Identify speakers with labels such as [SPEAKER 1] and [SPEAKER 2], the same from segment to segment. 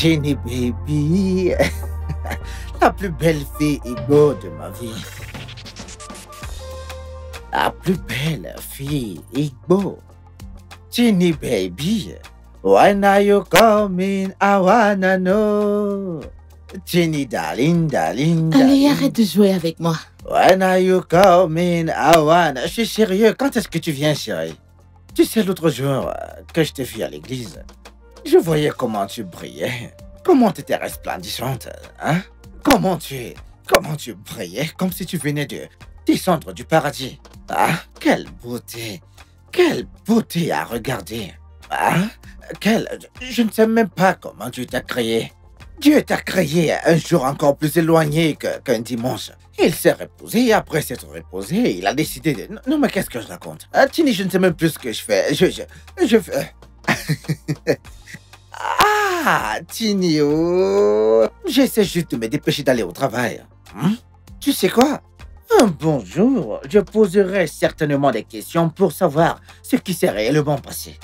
[SPEAKER 1] Jenny Baby, la plus belle fille ego de ma vie. La plus belle fille ego. Jenny Baby, when are you coming? I wanna know. Jenny darling, darling,
[SPEAKER 2] Allez,
[SPEAKER 1] darling.
[SPEAKER 2] arrête de jouer avec moi.
[SPEAKER 1] When are you coming? I wanna... Je suis sérieux, quand est-ce que tu viens, chérie? Tu sais, l'autre jour, que je t'ai vu à l'église, je voyais comment tu brillais, comment tu étais resplendissante, hein? Comment tu brillais, comme si tu venais de descendre du paradis. Ah, quelle beauté à regarder. Ah, je ne sais même pas comment Dieu t'a créé. Dieu t'a créé un jour encore plus éloigné qu'un dimanche. Il s'est reposé, après s'être reposé, il a décidé de... Non, mais qu'est-ce que je raconte? Ah, Tini, je ne sais même plus ce que je fais. Je fais... Ah, Tini, oh. J'essaie juste de me dépêcher d'aller au travail. Tu sais quoi? Un bon jour, je poserai certainement des questions pour savoir ce qui s'est réellement passé.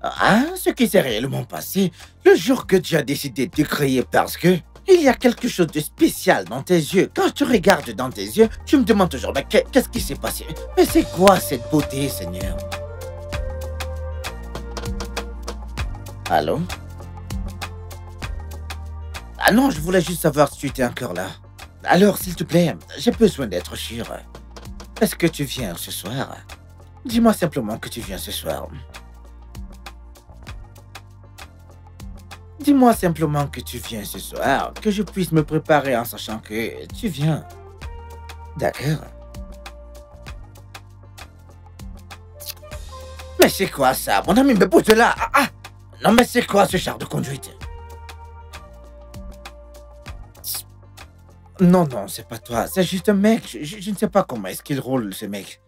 [SPEAKER 1] Hein? Ce qui s'est réellement passé le jour que Dieu a décidé de créer parce que il y a quelque chose de spécial dans tes yeux. Quand je te regarde dans tes yeux, tu me demandes toujours, mais qu'est-ce qui s'est passé? Mais c'est quoi cette beauté, Seigneur? Allô? Ah non, je voulais juste savoir si tu étais encore là. Alors, s'il te plaît, j'ai besoin d'être sûr. Est-ce que tu viens ce soir? Dis-moi simplement que tu viens ce soir. Dis-moi simplement que tu viens ce soir, que je puisse me préparer en sachant que tu viens. D'accord. Mais c'est quoi ça? Mon ami, me bouge de là. Ah! Non, mais c'est quoi ce char de conduite? Non, non, c'est pas toi. C'est juste un mec. Je ne sais pas comment est-ce qu'il roule, ce mec.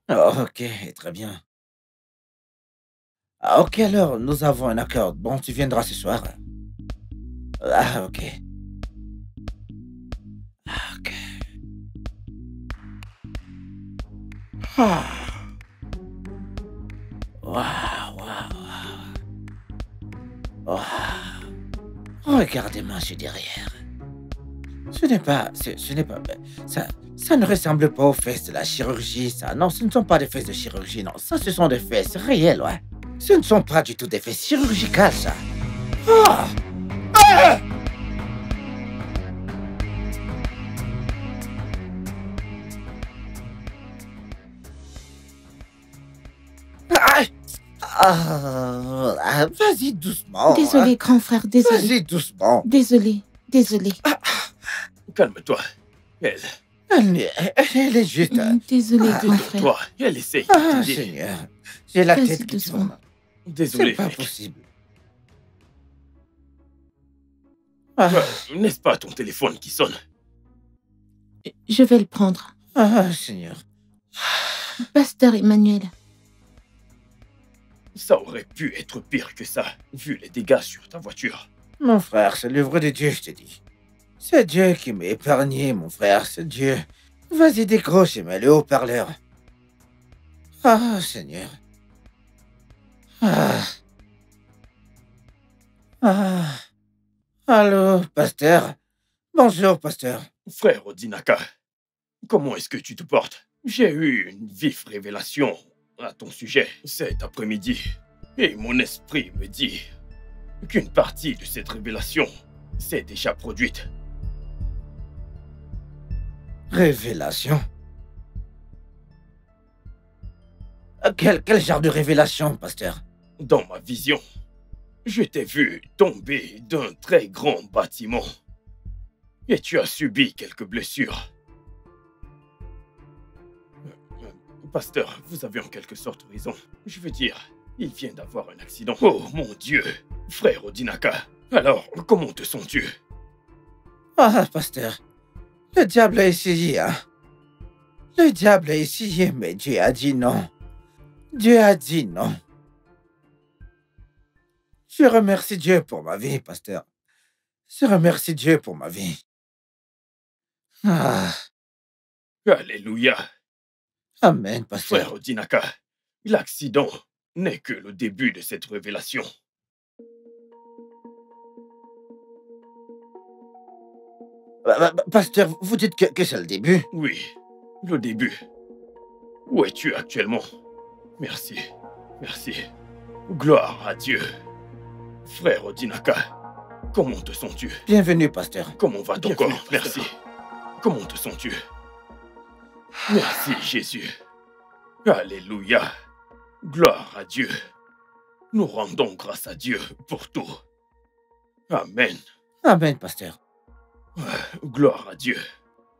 [SPEAKER 1] Oh, ok, très bien. Ah, ok, alors, nous avons un accord. Bon, tu viendras ce soir. Ah, ok. Ah, ok. Ah. Waouh, waouh, waouh. Regardez-moi ce derrière. Ce n'est pas... Ça ne ressemble pas aux fesses de la chirurgie, ça. Non, ce ne sont pas des fesses de chirurgie, non. Ça, ce sont des fesses réelles, ouais. Ce ne sont pas du tout des fesses chirurgicales, ça. Oh! Ah! Vas-y doucement.
[SPEAKER 2] Désolé,
[SPEAKER 1] hein.
[SPEAKER 2] grand frère, désolé.
[SPEAKER 1] Vas-y doucement.
[SPEAKER 2] Désolé.
[SPEAKER 3] Calme-toi. Elle,
[SPEAKER 1] Elle est juste...
[SPEAKER 2] Désolé, grand frère.
[SPEAKER 3] toi, elle essaye
[SPEAKER 1] Ah,
[SPEAKER 3] de t'aider.
[SPEAKER 1] Seigneur. J'ai la
[SPEAKER 2] Vas-y
[SPEAKER 1] tête qui
[SPEAKER 2] doucement.
[SPEAKER 1] tourne.
[SPEAKER 3] Désolé,
[SPEAKER 1] C'est pas
[SPEAKER 3] mec.
[SPEAKER 1] possible. Ah,
[SPEAKER 3] N'est-ce pas ton téléphone qui sonne?
[SPEAKER 2] Je vais le prendre.
[SPEAKER 1] Seigneur.
[SPEAKER 2] Pasteur Emmanuel.
[SPEAKER 3] Ça aurait pu être pire que ça, vu les dégâts sur ta voiture.
[SPEAKER 1] Mon frère, c'est l'œuvre de Dieu, je te dis. C'est Dieu qui m'a épargné, mon frère, c'est Dieu. Vas-y, décroche et mets le haut-parleur. Ah, Seigneur. Ah. Allô, pasteur? Bonjour, pasteur.
[SPEAKER 3] Frère Odinaka, comment est-ce que tu te portes? J'ai eu une vive révélation à ton sujet cet après-midi. Et mon esprit me dit qu'une partie de cette révélation s'est déjà produite.
[SPEAKER 1] Révélation? Quel genre de révélation, pasteur?
[SPEAKER 3] Dans ma vision, je t'ai vu tomber d'un très grand bâtiment. Et tu as subi quelques blessures. Pasteur, vous avez en quelque sorte raison. Je veux dire, il vient d'avoir un accident. Oh mon Dieu, frère Odinaka. Alors, comment te sens-tu?
[SPEAKER 1] Ah, pasteur, le diable a essayé, hein? Le diable a essayé, mais Dieu a dit non. Dieu a dit non. Je remercie Dieu pour ma vie, pasteur. Je remercie Dieu pour ma vie. Ah,
[SPEAKER 3] Alléluia.
[SPEAKER 1] amen, pasteur.
[SPEAKER 3] Frère Odinaka, l'accident n'est que le début de cette révélation.
[SPEAKER 1] Pasteur, vous dites que c'est le début.
[SPEAKER 3] Oui, le début. Où es-tu actuellement? Merci, merci. Gloire à Dieu. Frère Odinaka, comment te sens-tu?
[SPEAKER 1] Bienvenue, pasteur.
[SPEAKER 3] Comment va ton
[SPEAKER 1] Bienvenue,
[SPEAKER 3] corps?
[SPEAKER 1] pasteur.
[SPEAKER 3] Merci. Comment te sens-tu? Merci, Jésus. Alléluia. Gloire à Dieu. Nous rendons grâce à Dieu pour tout. Amen.
[SPEAKER 1] Amen, pasteur.
[SPEAKER 3] Gloire à Dieu.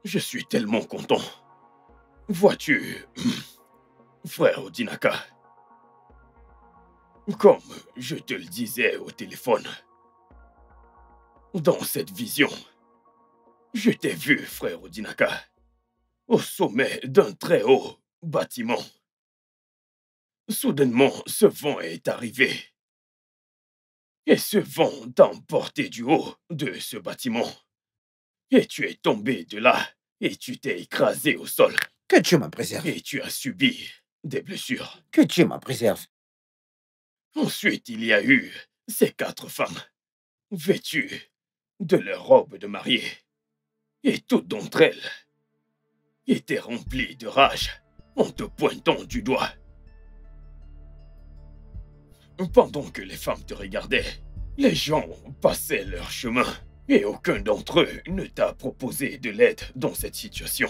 [SPEAKER 3] Je suis tellement content. Vois-tu, frère Odinaka, comme je te le disais au téléphone, dans cette vision, je t'ai vu, frère Odinaka, au sommet d'un très haut bâtiment. Soudainement, ce vent est arrivé. Et ce vent t'a emporté du haut de ce bâtiment. Et tu es tombé de là et tu t'es écrasé au sol.
[SPEAKER 1] Que Dieu m'en préserve.
[SPEAKER 3] Et tu as subi des blessures.
[SPEAKER 1] Que Dieu m'en préserve.
[SPEAKER 3] Ensuite, il y a eu ces 4 femmes, vêtues de leur robe de mariée. Et toutes d'entre elles étaient remplies de rage en te pointant du doigt. Pendant que les femmes te regardaient, les gens passaient leur chemin et aucun d'entre eux ne t'a proposé de l'aide dans cette situation.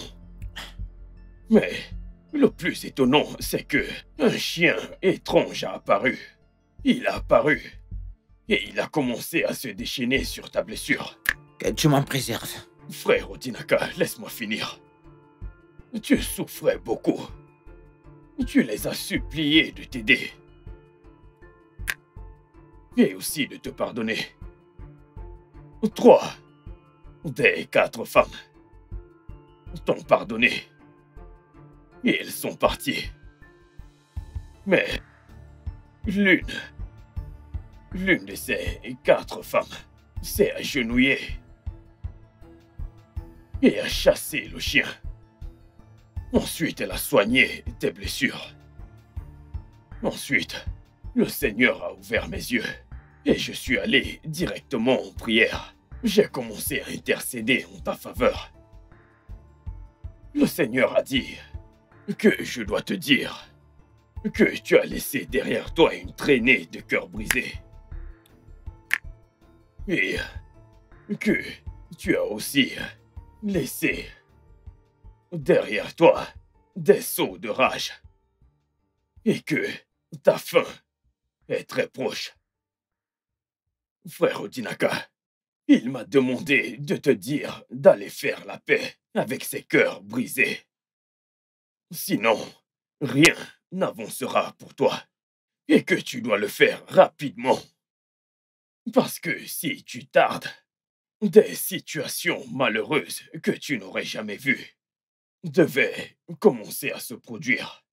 [SPEAKER 3] Mais le plus étonnant, c'est que un chien étrange a apparu. Il a apparu et il a commencé à se déchaîner sur ta blessure.
[SPEAKER 1] Que Dieu m'en préserve.
[SPEAKER 3] Frère Odinaka, laisse-moi finir. Tu souffrais beaucoup. Tu les as suppliés de t'aider. Et aussi de te pardonner. 3 des 4 femmes t'ont pardonné. Et elles sont parties. Mais l'une de ces 4 femmes s'est agenouillée et a chassé le chien. Ensuite, elle a soigné tes blessures. Ensuite, le Seigneur a ouvert mes yeux et je suis allé directement en prière. J'ai commencé à intercéder en ta faveur. Le Seigneur a dit que je dois te dire que tu as laissé derrière toi une traînée de cœurs brisés. Et que tu as aussi laissé derrière toi des sauts de rage. Et que ta fin est très proche. Frère Odinaka, il m'a demandé de te dire d'aller faire la paix avec ces cœurs brisés. Sinon, rien n'avancera pour toi. Et que tu dois le faire rapidement. Parce que si tu tardes, des situations malheureuses que tu n'aurais jamais vues devaient commencer à se produire.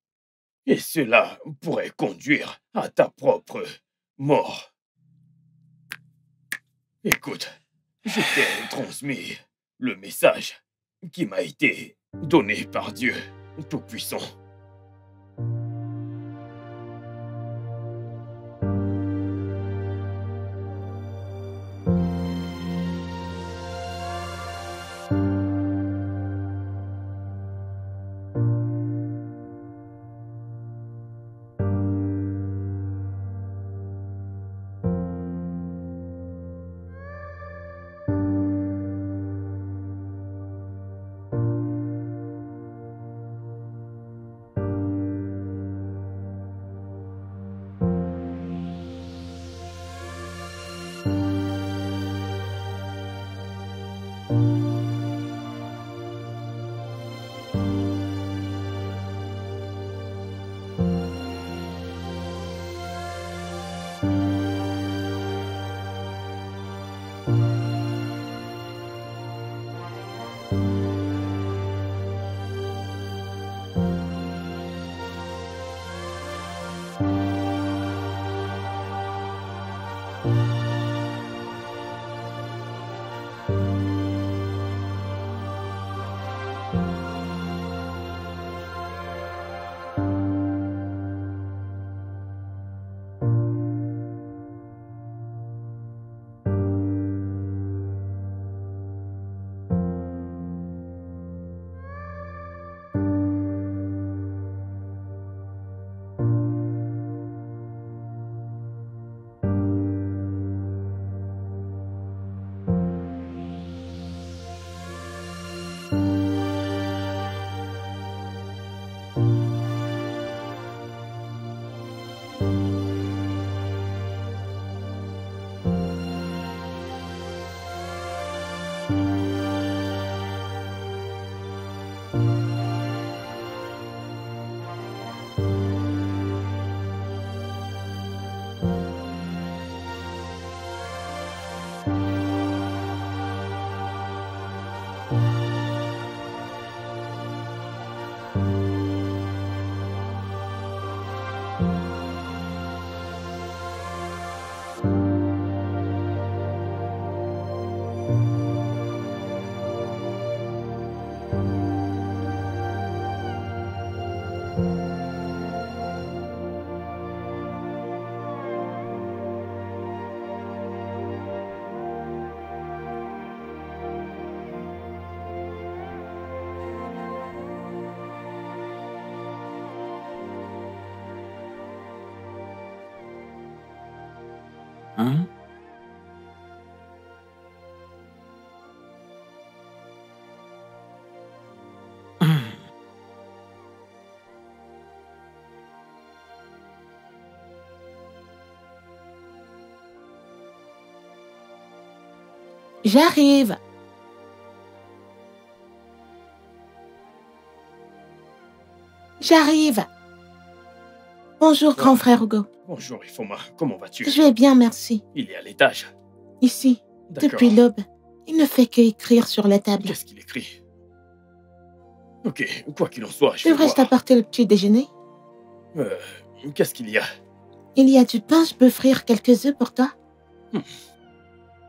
[SPEAKER 3] Et cela pourrait conduire à ta propre mort. Écoute, je t'ai transmis le message qui m'a été donné par Dieu Tout-Puissant.
[SPEAKER 1] Hein?
[SPEAKER 2] J'arrive. J'arrive. Bonjour, grand frère Hugo.
[SPEAKER 3] Bonjour, Ifoma. Comment vas-tu?
[SPEAKER 2] Je vais bien, merci.
[SPEAKER 3] Il est à l'étage.
[SPEAKER 2] Ici,
[SPEAKER 3] D'accord.
[SPEAKER 2] depuis l'aube, il ne fait qu'écrire sur la table.
[SPEAKER 3] Qu'est-ce qu'il écrit? Ok, quoi qu'il en soit, je vais
[SPEAKER 2] Devrais-je
[SPEAKER 3] voir.
[SPEAKER 2] t'apporter le petit déjeuner?
[SPEAKER 3] Qu'est-ce qu'il y a?
[SPEAKER 2] Il y a du pain, je peux frire quelques œufs pour toi.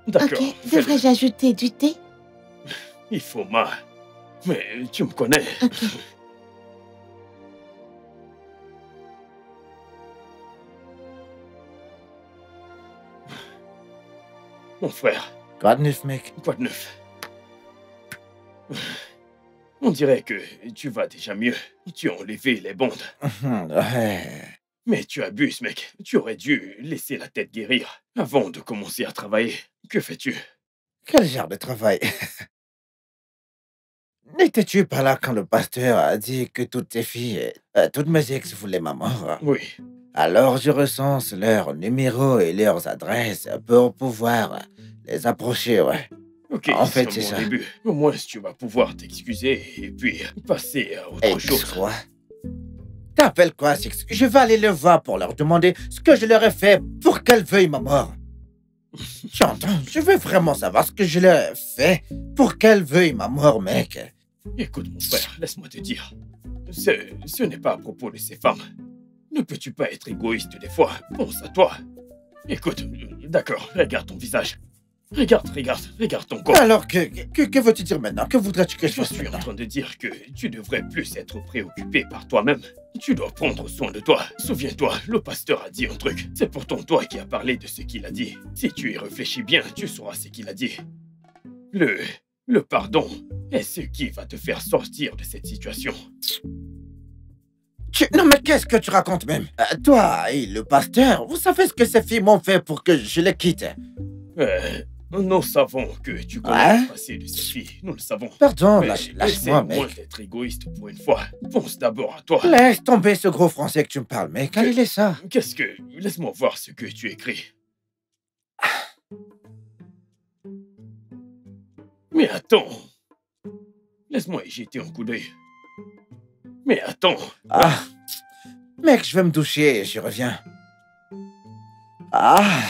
[SPEAKER 3] D'accord.
[SPEAKER 2] Ok,
[SPEAKER 3] fais-le.
[SPEAKER 2] devrais-je ajouter du thé?
[SPEAKER 3] Ifoma. Mais tu me connais.
[SPEAKER 2] Ok.
[SPEAKER 3] Mon frère,
[SPEAKER 1] Quoi de neuf, mec?
[SPEAKER 3] quoi de neuf? On dirait que tu vas déjà mieux. Tu as enlevé les bandes.
[SPEAKER 1] Ouais.
[SPEAKER 3] Mais tu abuses, mec. Tu aurais dû laisser la tête guérir avant de commencer à travailler. Que fais-tu?
[SPEAKER 1] Quel genre de travail? N'étais-tu pas là quand le pasteur a dit que toutes tes filles, toutes mes ex voulaient ma mort?
[SPEAKER 3] Oui.
[SPEAKER 1] Alors je recense leurs numéros et leurs adresses pour pouvoir les approcher, ouais.
[SPEAKER 3] Ok,
[SPEAKER 1] En fait,
[SPEAKER 3] c'est
[SPEAKER 1] c'est
[SPEAKER 3] un bon
[SPEAKER 1] ça.
[SPEAKER 3] début. Au moins, tu vas pouvoir t'excuser et puis passer à autre chose.
[SPEAKER 1] Quoi? T'appelles quoi, Six? Je vais aller le voir pour leur demander ce que je leur ai fait pour qu'elles veuillent ma mort. Tu entends? Je veux vraiment savoir ce que je leur ai fait pour qu'elles veuillent ma mort, mec.
[SPEAKER 3] Écoute, mon frère, laisse-moi te dire. Ce n'est pas à propos de ces femmes. Ne peux-tu pas être égoïste des fois? Pense à toi. Écoute, d'accord, regarde ton visage. Regarde ton corps.
[SPEAKER 1] Alors, que veux-tu dire maintenant? Que voudrais-tu que je
[SPEAKER 3] Je
[SPEAKER 1] fasse
[SPEAKER 3] suis en
[SPEAKER 1] maintenant?
[SPEAKER 3] train de dire que tu devrais plus être préoccupé par toi-même. Tu dois prendre soin de toi. Souviens-toi, le pasteur a dit un truc. C'est pourtant toi qui as parlé de ce qu'il a dit. Si tu y réfléchis bien, tu sauras ce qu'il a dit. Le pardon est ce qui va te faire sortir de cette situation.
[SPEAKER 1] Non, mais qu'est-ce que tu racontes même? Toi et le pasteur, vous savez ce que ces filles m'ont fait pour que je les quitte?
[SPEAKER 3] Nous savons que tu connais
[SPEAKER 1] Ouais?
[SPEAKER 3] le passé de cette fille. Nous le savons.
[SPEAKER 1] Pardon,
[SPEAKER 3] Mais
[SPEAKER 1] lâche-moi,
[SPEAKER 3] essaie au moins
[SPEAKER 1] mec.
[SPEAKER 3] d'être égoïste pour une fois. Pense d'abord à toi.
[SPEAKER 1] Laisse tomber ce gros français que tu me parles, mec. Allez, laisse ça.
[SPEAKER 3] Qu'est-ce que... Laisse-moi voir ce que tu écris. Mais attends. Laisse-moi y jeter un coup d'œil. Mais attends.
[SPEAKER 1] Ah, mec, je vais me doucher et je reviens. Ah,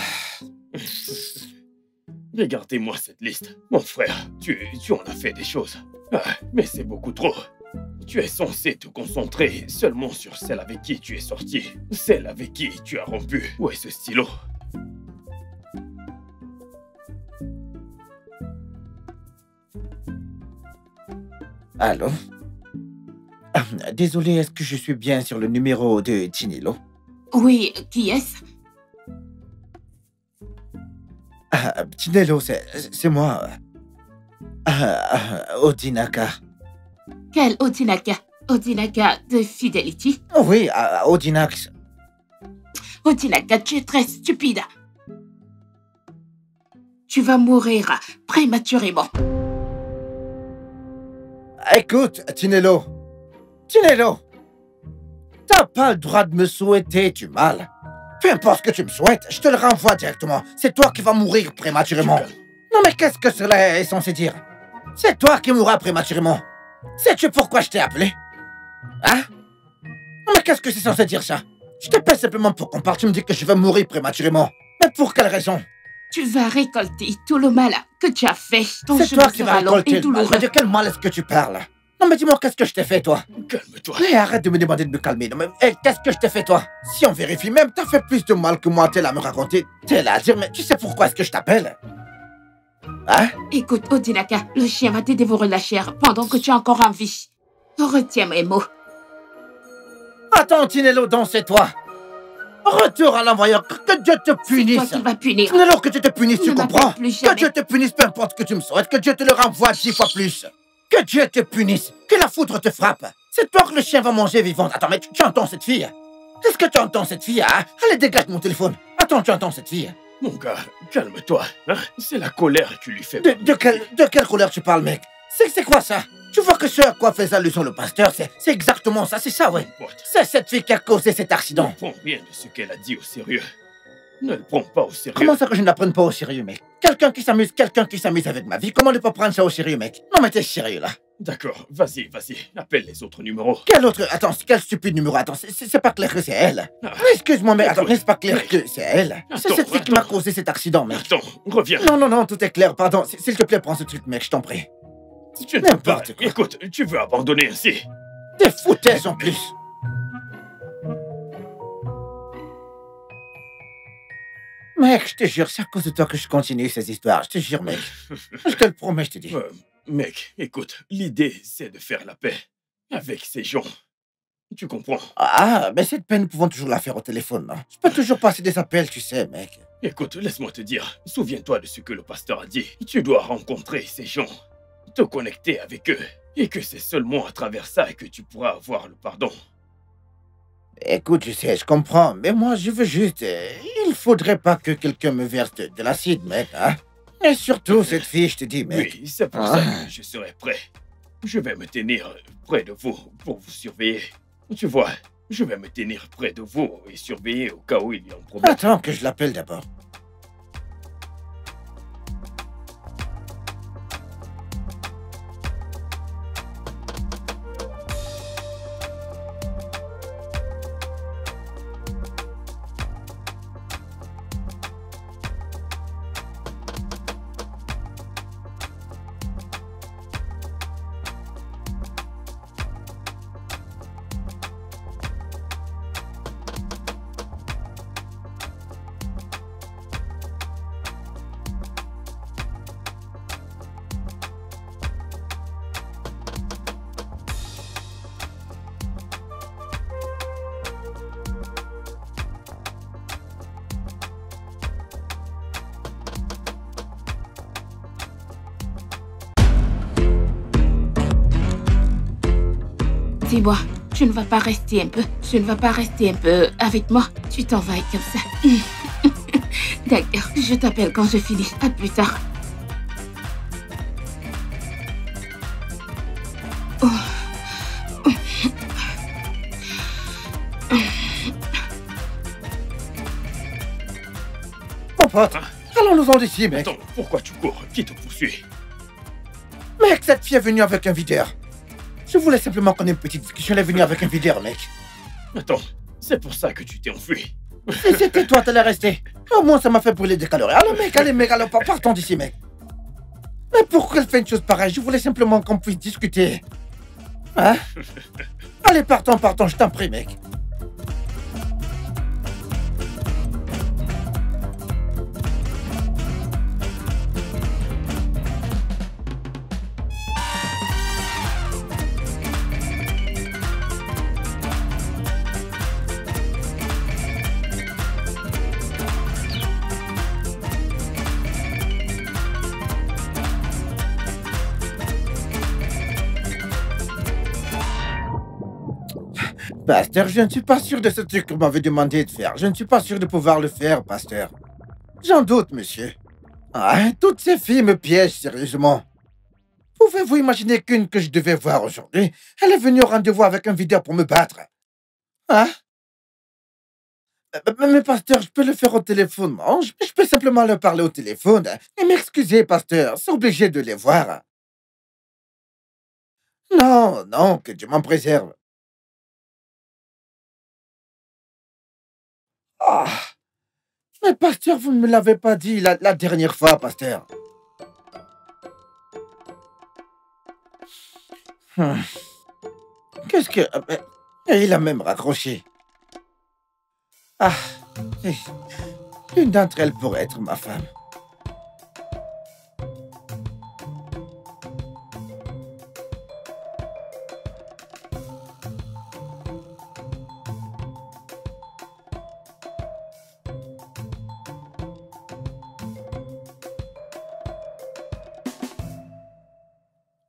[SPEAKER 3] Regardez-moi cette liste. Mon frère, tu en as fait des choses. Ah, mais c'est beaucoup trop. Tu es censé te concentrer seulement sur celle avec qui tu es sorti. Celle avec qui tu as rompu. Où est ce stylo?
[SPEAKER 1] allô? Désolé, est-ce que je suis bien sur le numéro de Tinilo?
[SPEAKER 2] Oui, qui est-ce?
[SPEAKER 1] Tinelo, c'est moi. Odinaka.
[SPEAKER 2] Quel Odinaka? Odinaka de Fidelity?
[SPEAKER 1] Oui, Odinax.
[SPEAKER 2] Odinaka, tu es très stupide. Tu vas mourir prématurément.
[SPEAKER 1] Écoute, Tinelo. Tinelo. T'as pas le droit de me souhaiter du mal. Peu importe ce que tu me souhaites, je te le renvoie directement. C'est toi qui vas mourir prématurément. Non mais qu'est-ce que cela est censé dire? C'est toi qui mourras prématurément. Sais-tu pourquoi je t'ai appelé? Hein? Non mais qu'est-ce que c'est censé dire ça? Je t'appelle simplement pour qu'on parle, tu me dis que je vais mourir prématurément. Mais pour quelle raison?
[SPEAKER 2] Tu vas récolter tout le mal que tu as fait. Ton
[SPEAKER 1] C'est
[SPEAKER 2] chemin
[SPEAKER 1] toi qui vas
[SPEAKER 2] sera long
[SPEAKER 1] récolter
[SPEAKER 2] et
[SPEAKER 1] le mal.
[SPEAKER 2] douloureux.
[SPEAKER 1] Mais de quel mal est-ce que tu parles? Non mais dis-moi, qu'est-ce que je t'ai fait, toi?
[SPEAKER 3] Calme-toi.
[SPEAKER 1] Mais arrête de me demander de me calmer. Non mais qu'est-ce que je t'ai fait, toi? Si on vérifie même, t'as fait plus de mal que moi. T'es là à me raconter. T'es là à dire, mais tu sais pourquoi est-ce que je t'appelle? Hein?
[SPEAKER 2] Écoute, Odinaka, le chien va te dévorer la chair pendant que tu es encore en vie. Retiens mes mots.
[SPEAKER 1] Attends, Tinello, donc c'est toi. Retour à l'envoyeur, que Dieu te
[SPEAKER 2] C'est toi
[SPEAKER 1] punisse.
[SPEAKER 2] qui vas punir.
[SPEAKER 1] Tinello, que Dieu te punisse, tu
[SPEAKER 2] Ne
[SPEAKER 1] comprends?
[SPEAKER 2] m'appelle plus
[SPEAKER 1] Que
[SPEAKER 2] jamais.
[SPEAKER 1] Dieu te punisse, peu importe que tu me souhaites, que Dieu te le renvoie 10 fois plus. Que Dieu te punisse, que la foudre te frappe. C'est toi que le chien va manger vivante. Attends, mais tu entends cette fille? Est-ce que tu entends cette fille, hein? Allez, dégage mon téléphone. Attends, tu entends cette fille?
[SPEAKER 3] Mon gars, calme-toi. Hein? C'est la colère qui lui fait...
[SPEAKER 1] De quelle colère tu parles, mec? C'est quoi ça? Tu vois que ce à quoi fait allusion le pasteur, c'est exactement ça, c'est ça, ouais. C'est cette fille qui a causé cet
[SPEAKER 3] Ne
[SPEAKER 1] accident.
[SPEAKER 3] prends rien de ce qu'elle a dit au sérieux. Ne le prends pas au sérieux.
[SPEAKER 1] Comment ça que je ne la prenne pas au sérieux, mec? Quelqu'un qui s'amuse avec ma vie, comment ne pas prendre ça au sérieux, mec? Non mais t'es sérieux, là.
[SPEAKER 3] D'accord, vas-y, appelle les autres numéros.
[SPEAKER 1] Quel autre... Attends, quel stupide numéro? Attends, c'est pas clair que c'est elle.
[SPEAKER 3] Ah.
[SPEAKER 1] Excuse-moi, mais attends,
[SPEAKER 3] Écoute,
[SPEAKER 1] c'est pas clair
[SPEAKER 3] mec.
[SPEAKER 1] que c'est elle. C'est cette fille qui m'a causé cet accident, mec.
[SPEAKER 3] Attends, reviens.
[SPEAKER 1] Non, tout est clair, pardon. S'il te plaît, prends ce truc, mec, je t'en prie.
[SPEAKER 3] Tu ne peux pas.
[SPEAKER 1] N'importe quoi.
[SPEAKER 3] Écoute, tu veux abandonner ainsi.
[SPEAKER 1] Des foutaises en plus. Mec, je te jure, c'est à cause de toi que je continue ces histoires. Je te jure, mec. Je te le promets, je te dis.
[SPEAKER 3] Mec, écoute, l'idée, c'est de faire la paix avec ces gens. Tu comprends?
[SPEAKER 1] Ah, mais cette peine, nous pouvons toujours la faire au téléphone, non? Je peux toujours passer des appels, tu sais, mec.
[SPEAKER 3] Écoute, laisse-moi te dire, souviens-toi de ce que le pasteur a dit. Tu dois rencontrer ces gens, te connecter avec eux, et que c'est seulement à travers ça que tu pourras avoir le pardon.
[SPEAKER 1] Écoute, je sais, je comprends, mais moi, je veux juste... il faudrait pas que quelqu'un me verse de l'acide, mec, hein? Et surtout, cette fille, je te dis, mec.
[SPEAKER 3] Oui, c'est pour ça que je serai prêt. Je vais me tenir près de vous pour vous surveiller. Tu vois, je vais me tenir près de vous et surveiller au cas où il y a un problème.
[SPEAKER 1] Attends que je l'appelle d'abord.
[SPEAKER 2] Dis-moi, tu ne vas pas rester un peu? Tu ne vas pas rester un peu avec moi? Tu t'en vas comme ça. D'accord, je t'appelle quand je finis. À plus tard.
[SPEAKER 1] Mon pote, allons-nous-en d'ici, mec.
[SPEAKER 3] Attends, pourquoi tu cours? Qui te poursuit?
[SPEAKER 1] Mec, cette fille est venue avec un videur. Je voulais simplement qu'on ait une petite discussion. Elle est venue avec un videur, mec.
[SPEAKER 3] Attends, c'est pour ça que tu t'es enfui.
[SPEAKER 1] Si c'était toi, t'allais rester. Au moins, ça m'a fait brûler des calories. Allez, mec, alors, partons d'ici, mec. Mais pourquoi elle fait une chose pareille? Je voulais simplement qu'on puisse discuter. Hein? Allez, partons, je t'en prie, mec. Pasteur, je ne suis pas sûr de ce truc que vous m'avez demandé de faire. Je ne suis pas sûr de pouvoir le faire, pasteur. J'en doute, monsieur. Ah, toutes ces filles me piègent sérieusement. Pouvez-vous imaginer qu'une que je devais voir aujourd'hui, elle est venue au rendez-vous avec un videur pour me battre? Hein? Mais pasteur, je peux le faire au téléphone, non? Je peux simplement leur parler au téléphone. Et m'excuser, pasteur, c'est obligé de les voir. Non, que Dieu m'en préserve. Ah, Mais pasteur, vous ne me l'avez pas dit la dernière fois, pasteur. Hmm. Qu'est-ce que... Et il a même raccroché. Ah, l'une d'entre elles pourrait être ma femme.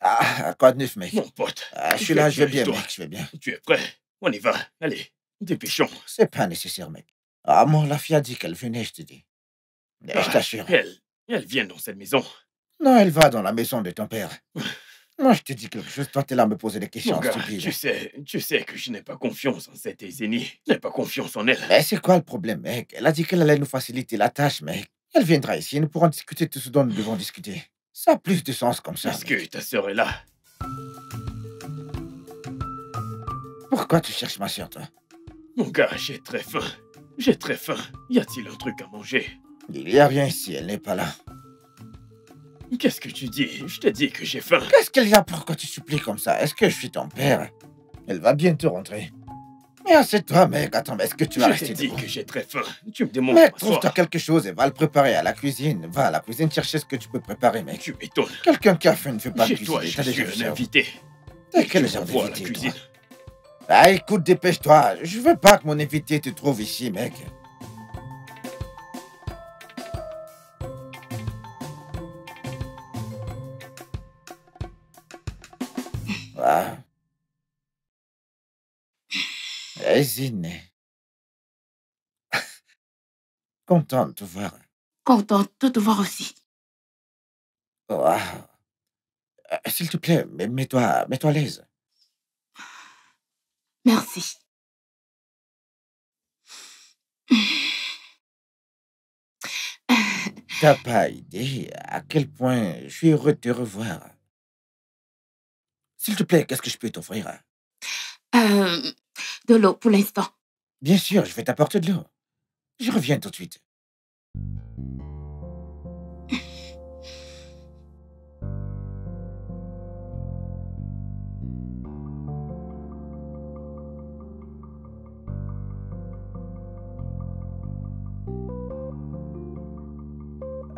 [SPEAKER 1] Ah, quoi de neuf, mec?
[SPEAKER 3] Mon pote.
[SPEAKER 1] Ah, je suis là, je vais bien, mec, je vais bien.
[SPEAKER 3] Tu es prêt? On y va. Allez, dépêchons.
[SPEAKER 1] C'est pas nécessaire, mec. Ah, moi, la fille a dit qu'elle venait, je te dis. Mais je t'assure.
[SPEAKER 3] Elle vient dans cette maison.
[SPEAKER 1] Non, elle va dans la maison de ton père. Moi, je te dis quelque chose, toi, t'es là à me poser des questions
[SPEAKER 3] Mon gars,
[SPEAKER 1] stupides.
[SPEAKER 3] tu sais que je n'ai pas confiance en cette Ezeni. Je n'ai pas confiance en elle.
[SPEAKER 1] Mais c'est quoi le problème, mec? Elle a dit qu'elle allait nous faciliter la tâche, mec. Elle viendra ici et nous pourrons discuter tout ce dont nous devons discuter. Ça a plus de sens comme ça.
[SPEAKER 3] Est-ce que ta sœur est là?
[SPEAKER 1] Pourquoi tu cherches ma sœur, toi?
[SPEAKER 3] Mon gars, j'ai très faim. J'ai très faim. Y a-t-il un truc à manger?
[SPEAKER 1] Il n'y a rien ici, elle n'est pas là.
[SPEAKER 3] Qu'est-ce que tu dis? Je t'ai dit que j'ai faim.
[SPEAKER 1] Qu'est-ce qu'il y a? Pourquoi tu supplies comme ça? Est-ce que je suis ton père? Elle va bientôt rentrer. Mais assieds-toi, mec. Attends, mais est-ce que tu vas rester
[SPEAKER 3] Je t'ai dit que j'ai très faim. Tu me demandes
[SPEAKER 1] mec,
[SPEAKER 3] de
[SPEAKER 1] trouve-toi
[SPEAKER 3] m'asseoir.
[SPEAKER 1] quelque chose et va le préparer à la cuisine. Va à la cuisine chercher ce que tu peux préparer, mec.
[SPEAKER 3] Tu m'étonnes.
[SPEAKER 1] Quelqu'un qui a faim ne fait pas
[SPEAKER 3] Chez
[SPEAKER 1] cuisiner.
[SPEAKER 3] toi, je
[SPEAKER 1] T'as déjà
[SPEAKER 3] suis
[SPEAKER 1] vu
[SPEAKER 3] un
[SPEAKER 1] ça?
[SPEAKER 3] invité.
[SPEAKER 1] T'es quel
[SPEAKER 3] Tu
[SPEAKER 1] genre
[SPEAKER 3] m'envoies à la
[SPEAKER 1] d'invité, toi?
[SPEAKER 3] cuisine.
[SPEAKER 1] Ah, écoute, dépêche-toi. Je veux pas que mon invité te trouve ici, mec. Ah. Ezine. Content de te voir.
[SPEAKER 2] Contente de te voir aussi.
[SPEAKER 1] Oh, s'il te plaît, mets-toi à l'aise.
[SPEAKER 2] Merci.
[SPEAKER 1] T'as pas idée à quel point je suis heureux de te revoir. S'il te plaît, qu'est-ce que je peux t'offrir?
[SPEAKER 2] De l'eau pour l'instant.
[SPEAKER 1] Bien sûr, je vais t'apporter de l'eau. Je reviens tout de suite.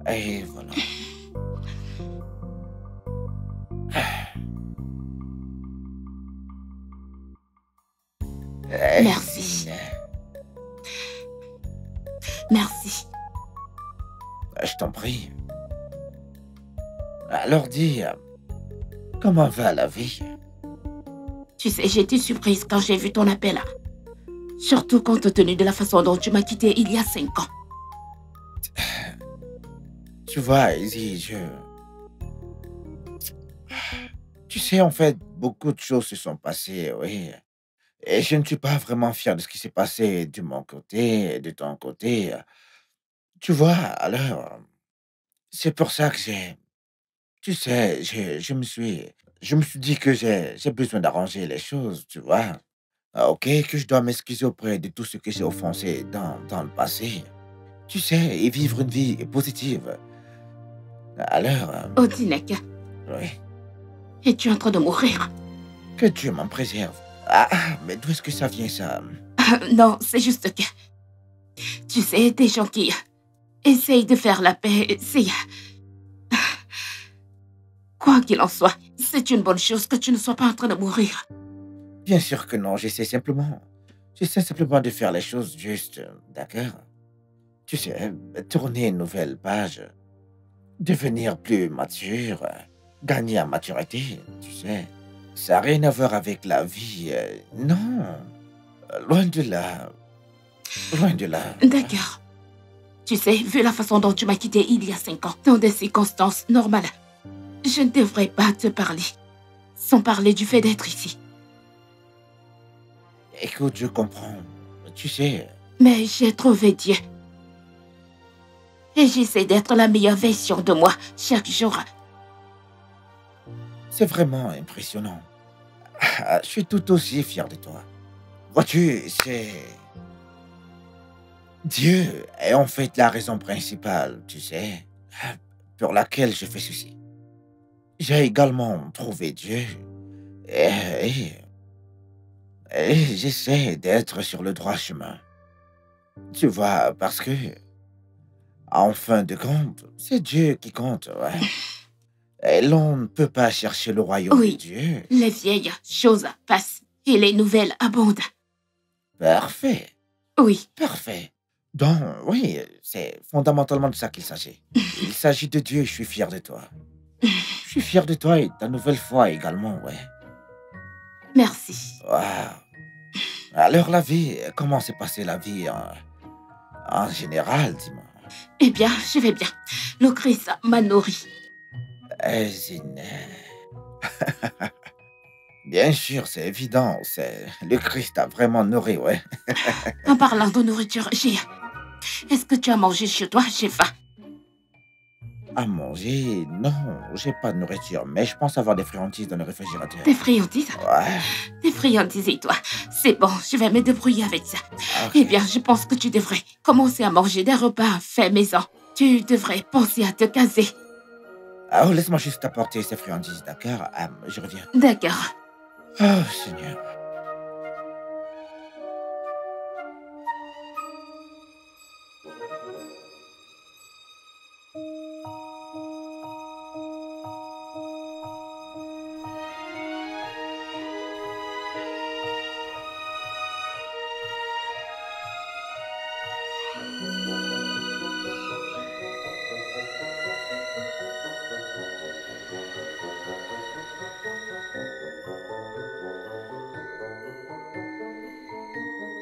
[SPEAKER 1] Et voilà.
[SPEAKER 2] Merci. Merci.
[SPEAKER 1] Je t'en prie. Alors dis, comment va la vie?
[SPEAKER 2] Tu sais, j'ai été surprise quand j'ai vu ton appel. Surtout compte tenu de la façon dont tu m'as quitté il y a 5 ans.
[SPEAKER 1] Tu vois, Izzy, Tu sais, en fait, beaucoup de choses se sont passées, oui. Et je ne suis pas vraiment fier de ce qui s'est passé de mon côté et de ton côté. Tu vois, alors, c'est pour ça que tu sais, je me suis dit que j'ai besoin d'arranger les choses, tu vois. Ah, ok, que je dois m'excuser auprès de tout ce que j'ai offensé dans le passé. Tu sais, et vivre une vie positive. Alors,
[SPEAKER 2] Odinek,
[SPEAKER 1] oui,
[SPEAKER 2] es-tu en train de mourir?
[SPEAKER 1] que Dieu m'en préserve. Ah, mais d'où est-ce que ça vient, ça?
[SPEAKER 2] Non, c'est juste que... Tu sais, des gens qui essayent de faire la paix, c'est... Quoi qu'il en soit, c'est une bonne chose que tu ne sois pas en train de mourir.
[SPEAKER 1] Bien sûr que non, j'essaie simplement de faire les choses justes, d'accord? Tu sais, tourner une nouvelle page, devenir plus mature, gagner en maturité, tu sais. Ça n'a rien à voir avec la vie, non. Loin de là. Loin de là.
[SPEAKER 2] D'accord. Tu sais, vu la façon dont tu m'as quitté il y a 5 ans, dans des circonstances normales, je ne devrais pas te parler, sans parler du fait d'être ici.
[SPEAKER 1] Écoute, je comprends. Tu sais,
[SPEAKER 2] Mais j'ai trouvé Dieu. Et j'essaie d'être la meilleure version de moi chaque jour.
[SPEAKER 1] c'est vraiment impressionnant. Ah, je suis tout aussi fier de toi. Vois-tu, Dieu est en fait la raison principale, tu sais, pour laquelle je fais ceci. J'ai également trouvé Dieu et, et- et j'essaie d'être sur le droit chemin. Tu vois, parce que, en fin de compte, c'est Dieu qui compte, ouais. Et l'on ne peut pas chercher le royaume de
[SPEAKER 2] Oui,
[SPEAKER 1] Dieu.
[SPEAKER 2] les vieilles choses passent et les nouvelles abondent.
[SPEAKER 1] Parfait,
[SPEAKER 2] Oui,
[SPEAKER 1] parfait. Donc, oui, c'est fondamentalement de ça qu'il s'agit. Il s'agit de Dieu, je suis fier de toi. Je suis fier de toi et de ta nouvelle foi également, ouais.
[SPEAKER 2] merci.
[SPEAKER 1] Waouh. Alors la vie, comment s'est passée la vie en général, dis-moi?
[SPEAKER 2] Eh bien, je vais bien. Le Christ m'a nourri.
[SPEAKER 1] Zine. Bien sûr, c'est évident, le Christ a vraiment nourri, ouais.
[SPEAKER 2] En parlant de nourriture, Est-ce que tu as mangé chez toi? J'ai faim.
[SPEAKER 1] À manger? Non, j'ai pas de nourriture, mais je pense avoir des friandises dans le réfrigérateur.
[SPEAKER 2] Des friandises?
[SPEAKER 1] Ouais,
[SPEAKER 2] Des friandises et toi? C'est bon, je vais me débrouiller avec ça.
[SPEAKER 1] ok.
[SPEAKER 2] Eh bien, je pense que tu devrais commencer à manger des repas faits maison. Tu devrais penser à te caser.
[SPEAKER 1] Ah, oh, laisse-moi juste apporter ces friandises, d'accord? Je reviens.
[SPEAKER 2] D'accord.
[SPEAKER 1] Oh, Seigneur.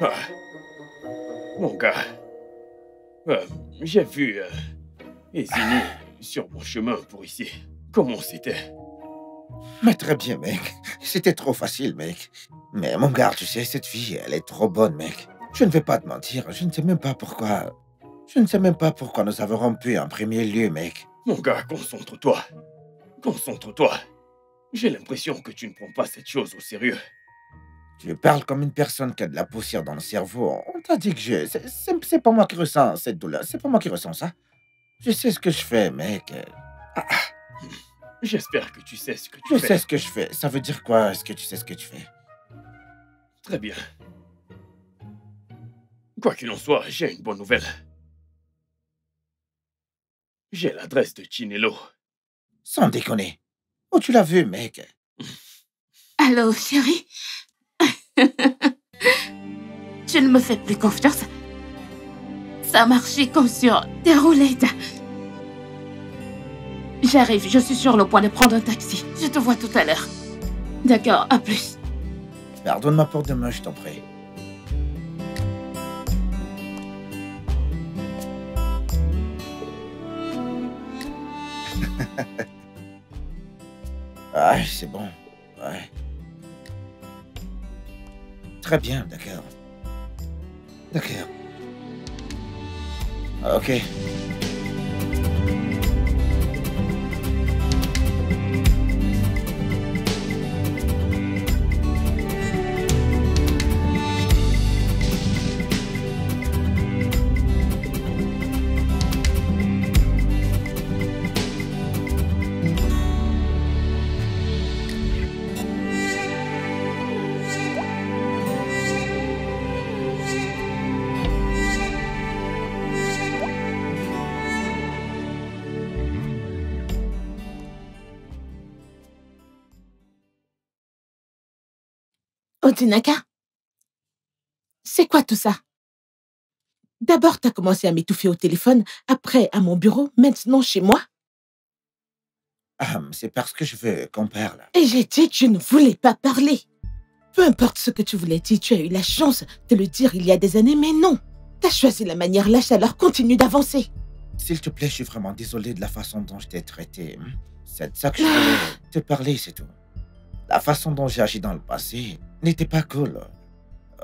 [SPEAKER 3] Ah, mon gars, euh, j'ai vu Ezini sur mon chemin pour ici. Comment c'était?
[SPEAKER 1] Mais très bien, mec. C'était trop facile, mec. Mais mon gars, tu sais, cette fille, elle est trop bonne, mec. Je ne vais pas te mentir, je ne sais même pas pourquoi. Je ne sais même pas pourquoi nous avons rompu en premier lieu, mec.
[SPEAKER 3] Mon gars, concentre-toi. Concentre-toi. J'ai l'impression que tu ne prends pas cette chose au sérieux.
[SPEAKER 1] Tu parles comme une personne qui a de la poussière dans le cerveau. On t'a dit que c'est pas moi qui ressens cette douleur. C'est pas moi qui ressens ça. Je sais ce que je fais, mec.
[SPEAKER 3] J'espère que tu sais ce que tu
[SPEAKER 1] Je
[SPEAKER 3] fais.
[SPEAKER 1] sais ce que je fais. Ça veut dire quoi, est-ce que tu sais ce que tu fais?
[SPEAKER 3] Très bien. Quoi qu'il en soit, j'ai une bonne nouvelle. J'ai l'adresse de Chinelo.
[SPEAKER 1] Sans déconner. Oh, tu l'as vu, mec.
[SPEAKER 2] Allô, chérie? Tu ne me fais plus confiance? Ça a marché comme sur des roulettes. J'arrive, je suis sur le point de prendre un taxi. Je te vois tout à l'heure. D'accord, à plus.
[SPEAKER 1] Pardonne-moi pour demain, je t'en prie. Ah, c'est bon. Ouais. Très bien, d'accord. D'accord. Ok.
[SPEAKER 4] Odinaka, c'est quoi tout ça? D'abord, t'as commencé à m'étouffer au téléphone, après à mon bureau, maintenant chez moi.
[SPEAKER 1] C'est parce que je veux qu'on parle.
[SPEAKER 4] Et j'ai dit que je ne voulais pas parler. Peu importe ce que tu voulais dire, tu as eu la chance de le dire il y a des années, mais non. T'as choisi la manière lâche, alors continue d'avancer.
[SPEAKER 1] S'il te plaît, je suis vraiment désolé de la façon dont je t'ai traité. C'est de ça que je voulais te parler, c'est tout. La façon dont j'ai agi dans le passé n'était pas cool.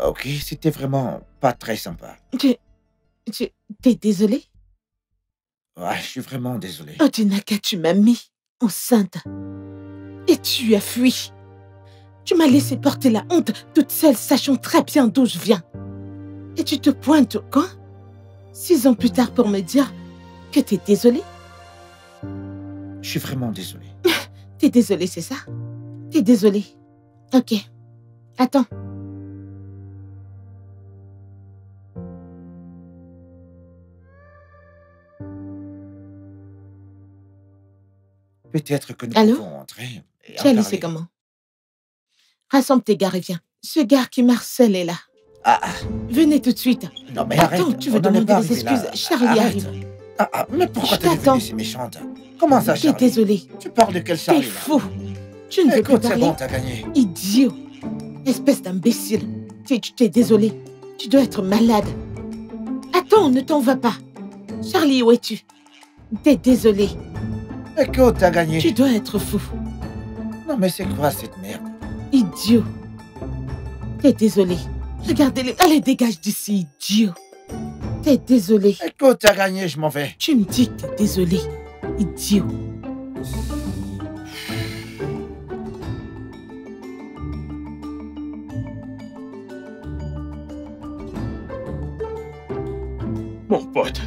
[SPEAKER 1] Ok, c'était vraiment pas très sympa.
[SPEAKER 4] T'es désolé?
[SPEAKER 1] Ouais, je suis vraiment désolé.
[SPEAKER 4] Odinaka, tu m'as mis enceinte. Et tu as fui. Tu m'as laissé porter la honte toute seule, sachant très bien d'où je viens. Et tu te pointes au camp 6 ans plus tard pour me dire que t'es désolé?
[SPEAKER 1] Je suis vraiment désolé.
[SPEAKER 4] T'es désolé, c'est ça? T'es désolé. Ok. Attends.
[SPEAKER 1] Peut-être que nous
[SPEAKER 4] Allô?
[SPEAKER 1] pouvons entrer et en
[SPEAKER 4] Charlie, c'est
[SPEAKER 1] parler.
[SPEAKER 4] comment? Rassemble tes gars et viens. Ce gars qui Marcel est là.
[SPEAKER 1] Ah,
[SPEAKER 4] Venez tout de suite.
[SPEAKER 1] non mais
[SPEAKER 4] Attends,
[SPEAKER 1] arrête,
[SPEAKER 4] tu veux
[SPEAKER 1] on n'en est
[SPEAKER 4] demander
[SPEAKER 1] pas
[SPEAKER 4] des
[SPEAKER 1] arrivé là.
[SPEAKER 4] excuses. Charlie
[SPEAKER 1] Arrête.
[SPEAKER 4] arrive.
[SPEAKER 1] Mais pourquoi
[SPEAKER 4] Je
[SPEAKER 1] t'es
[SPEAKER 4] t'attends.
[SPEAKER 1] devenue si méchante? Comment ça,
[SPEAKER 4] T'es
[SPEAKER 1] Charlie?
[SPEAKER 4] désolé.
[SPEAKER 1] Tu parles de quel
[SPEAKER 4] T'es
[SPEAKER 1] Charlie là?
[SPEAKER 4] fou. Tu ne veux plus
[SPEAKER 1] Écoute, c'est
[SPEAKER 4] parler?
[SPEAKER 1] bon, t'as gagné.
[SPEAKER 4] Idiot. Espèce d'imbécile. Tu t'es désolé. Tu dois être malade. Attends, ne t'en vas pas. Charlie, où es-tu? T'es désolé.
[SPEAKER 1] Écoute, t'as gagné.
[SPEAKER 4] Tu dois être fou.
[SPEAKER 1] Non mais c'est quoi cette merde?
[SPEAKER 4] Idiot. T'es désolé. Regardez-les. Allez, dégage d'ici, idiot. T'es désolé.
[SPEAKER 1] Écoute, t'as gagné, je m'en vais.
[SPEAKER 4] Tu me dis que t'es désolé. Idiot.
[SPEAKER 3] Mon pote.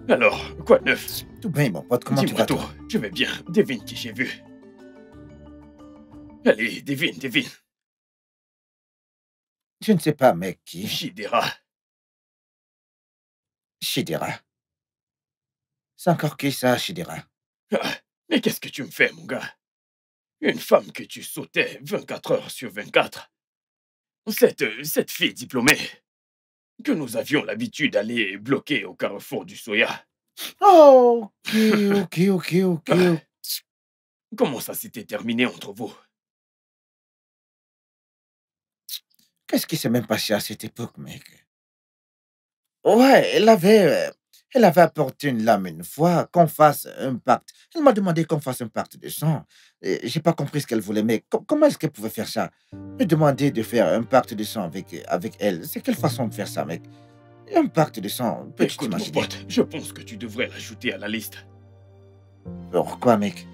[SPEAKER 3] Alors, quoi de neuf?
[SPEAKER 1] Tout bien, mon pote, comment tu
[SPEAKER 3] Dis-moi
[SPEAKER 1] vas,
[SPEAKER 3] tout.
[SPEAKER 1] toi?
[SPEAKER 3] Je vais bien. Devine qui j'ai vu. Allez, devine.
[SPEAKER 1] Je ne sais pas, mec, qui?
[SPEAKER 3] Shidera.
[SPEAKER 1] Shidera. C'est encore qui ça, Shidera?
[SPEAKER 3] Ah, mais qu'est-ce que tu me fais, mon gars? Une femme que tu sautais 24 heures sur 24. Cette fille diplômée que nous avions l'habitude d'aller bloquer au carrefour du soya.
[SPEAKER 1] Oh, ok.
[SPEAKER 3] Ah, comment ça s'était terminé entre vous?
[SPEAKER 1] Qu'est-ce qui s'est même passé à cette époque, mec? Ouais, elle avait apporté une lame une fois, qu'on fasse un pacte. Elle m'a demandé qu'on fasse un pacte de sang. Et j'ai pas compris ce qu'elle voulait, mais comment est-ce qu'elle pouvait faire ça? Me demander de faire un pacte de sang avec elle. C'est quelle façon de faire ça, mec? Un pacte de sang, peux-tu
[SPEAKER 3] Écoute, mon
[SPEAKER 1] t'imaginer?
[SPEAKER 3] pote, je pense que tu devrais l'ajouter à la liste.
[SPEAKER 1] Pourquoi, mec?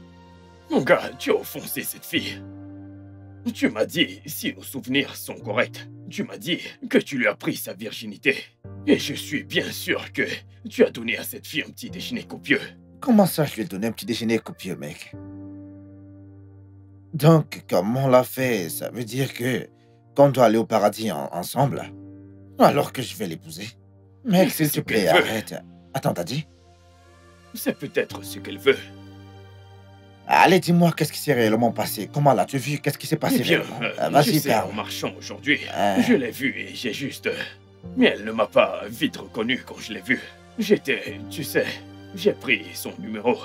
[SPEAKER 3] Mon gars, tu as offensé cette fille. Tu m'as dit, si nos souvenirs sont corrects, tu m'as dit que tu lui as pris sa virginité. Et je suis bien sûr que tu as donné à cette fille un petit déjeuner copieux.
[SPEAKER 1] Comment ça, je lui ai donné un petit déjeuner copieux, mec? Donc, comme on l'a fait, ça veut dire qu'on doit aller au paradis ensemble? Alors que je vais l'épouser? Mec, s'il te
[SPEAKER 3] Ce
[SPEAKER 1] plaît,
[SPEAKER 3] qu'elle veut.
[SPEAKER 1] arrête. Attends, t'as dit?
[SPEAKER 3] C'est peut-être ce qu'elle veut.
[SPEAKER 1] Allez, dis-moi, qu'est-ce qui s'est réellement passé? Comment l'as-tu vu? Qu'est-ce qui s'est
[SPEAKER 3] Eh
[SPEAKER 1] passé
[SPEAKER 3] bien,
[SPEAKER 1] réellement?
[SPEAKER 3] je
[SPEAKER 1] Vas-y,
[SPEAKER 3] sais, en
[SPEAKER 1] parle.
[SPEAKER 3] marchant aujourd'hui,
[SPEAKER 1] Ah.
[SPEAKER 3] je l'ai vue et j'ai juste... Mais elle ne m'a pas vite reconnu quand je l'ai vue. Tu sais, j'ai pris son numéro.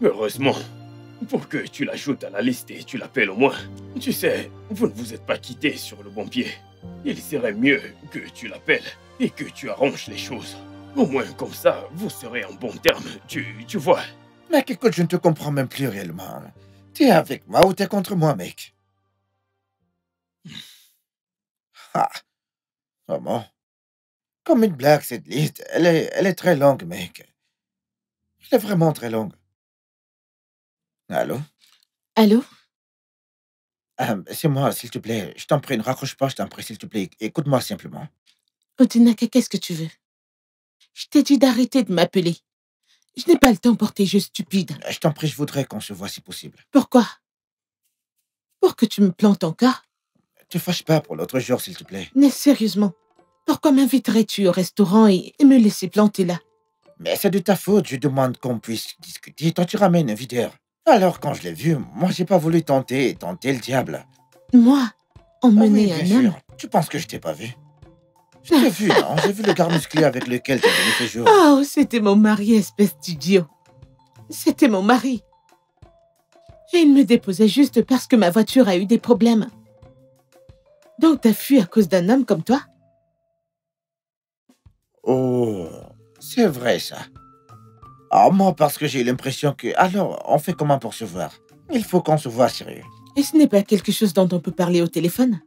[SPEAKER 3] Heureusement, pour que tu l'ajoutes à la liste et tu l'appelles au moins. Tu sais, vous ne vous êtes pas quittés sur le bon pied. Il serait mieux que tu l'appelles et que tu arranges les choses. Au moins comme ça, vous serez en bon terme, tu vois.
[SPEAKER 1] Mec, écoute, je ne te comprends même plus réellement. T'es avec moi ou t'es contre moi, mec? Ah, vraiment? Comme une blague, cette liste. Elle est très longue, mec. Elle est vraiment très longue. Allô?
[SPEAKER 4] Allô?
[SPEAKER 1] C'est moi, s'il te plaît. Je t'en prie, ne raccroche pas, je t'en prie, s'il te plaît. Écoute-moi simplement.
[SPEAKER 4] Odinaka, qu'est-ce que tu veux? Je t'ai dit d'arrêter de m'appeler. Je n'ai pas le temps pour tes jeux stupides.
[SPEAKER 1] Je t'en prie, je voudrais qu'on se voit si possible.
[SPEAKER 4] Pourquoi? Pour que tu me plantes encore?
[SPEAKER 1] Te fâche pas pour l'autre jour, s'il te plaît.
[SPEAKER 4] Mais sérieusement, pourquoi m'inviterais-tu au restaurant et me laisser planter là?
[SPEAKER 1] Mais c'est de ta faute, je demande qu'on puisse discuter. Toi, tu ramènes un videur. Alors, quand je l'ai vu, moi, j'ai pas voulu tenter le diable.
[SPEAKER 4] Moi,
[SPEAKER 1] Ah
[SPEAKER 4] emmener
[SPEAKER 1] oui,
[SPEAKER 4] un
[SPEAKER 1] bien
[SPEAKER 4] homme?
[SPEAKER 1] sûr. Tu penses que je t'ai pas vu? Je t'ai vu, non? J'ai vu le gars musclé avec lequel t'as donné tes jours.
[SPEAKER 4] Oh, c'était mon mari, espèce d'idiot. C'était mon mari. Et il me déposait juste parce que ma voiture a eu des problèmes. Donc t'as fui à cause d'un homme comme toi?
[SPEAKER 1] Oh, c'est vrai, ça. Ah, moi, parce que j'ai l'impression que... Alors, on fait comment pour se voir? Il faut qu'on se voit sérieux.
[SPEAKER 4] Et ce n'est pas quelque chose dont on peut parler au téléphone?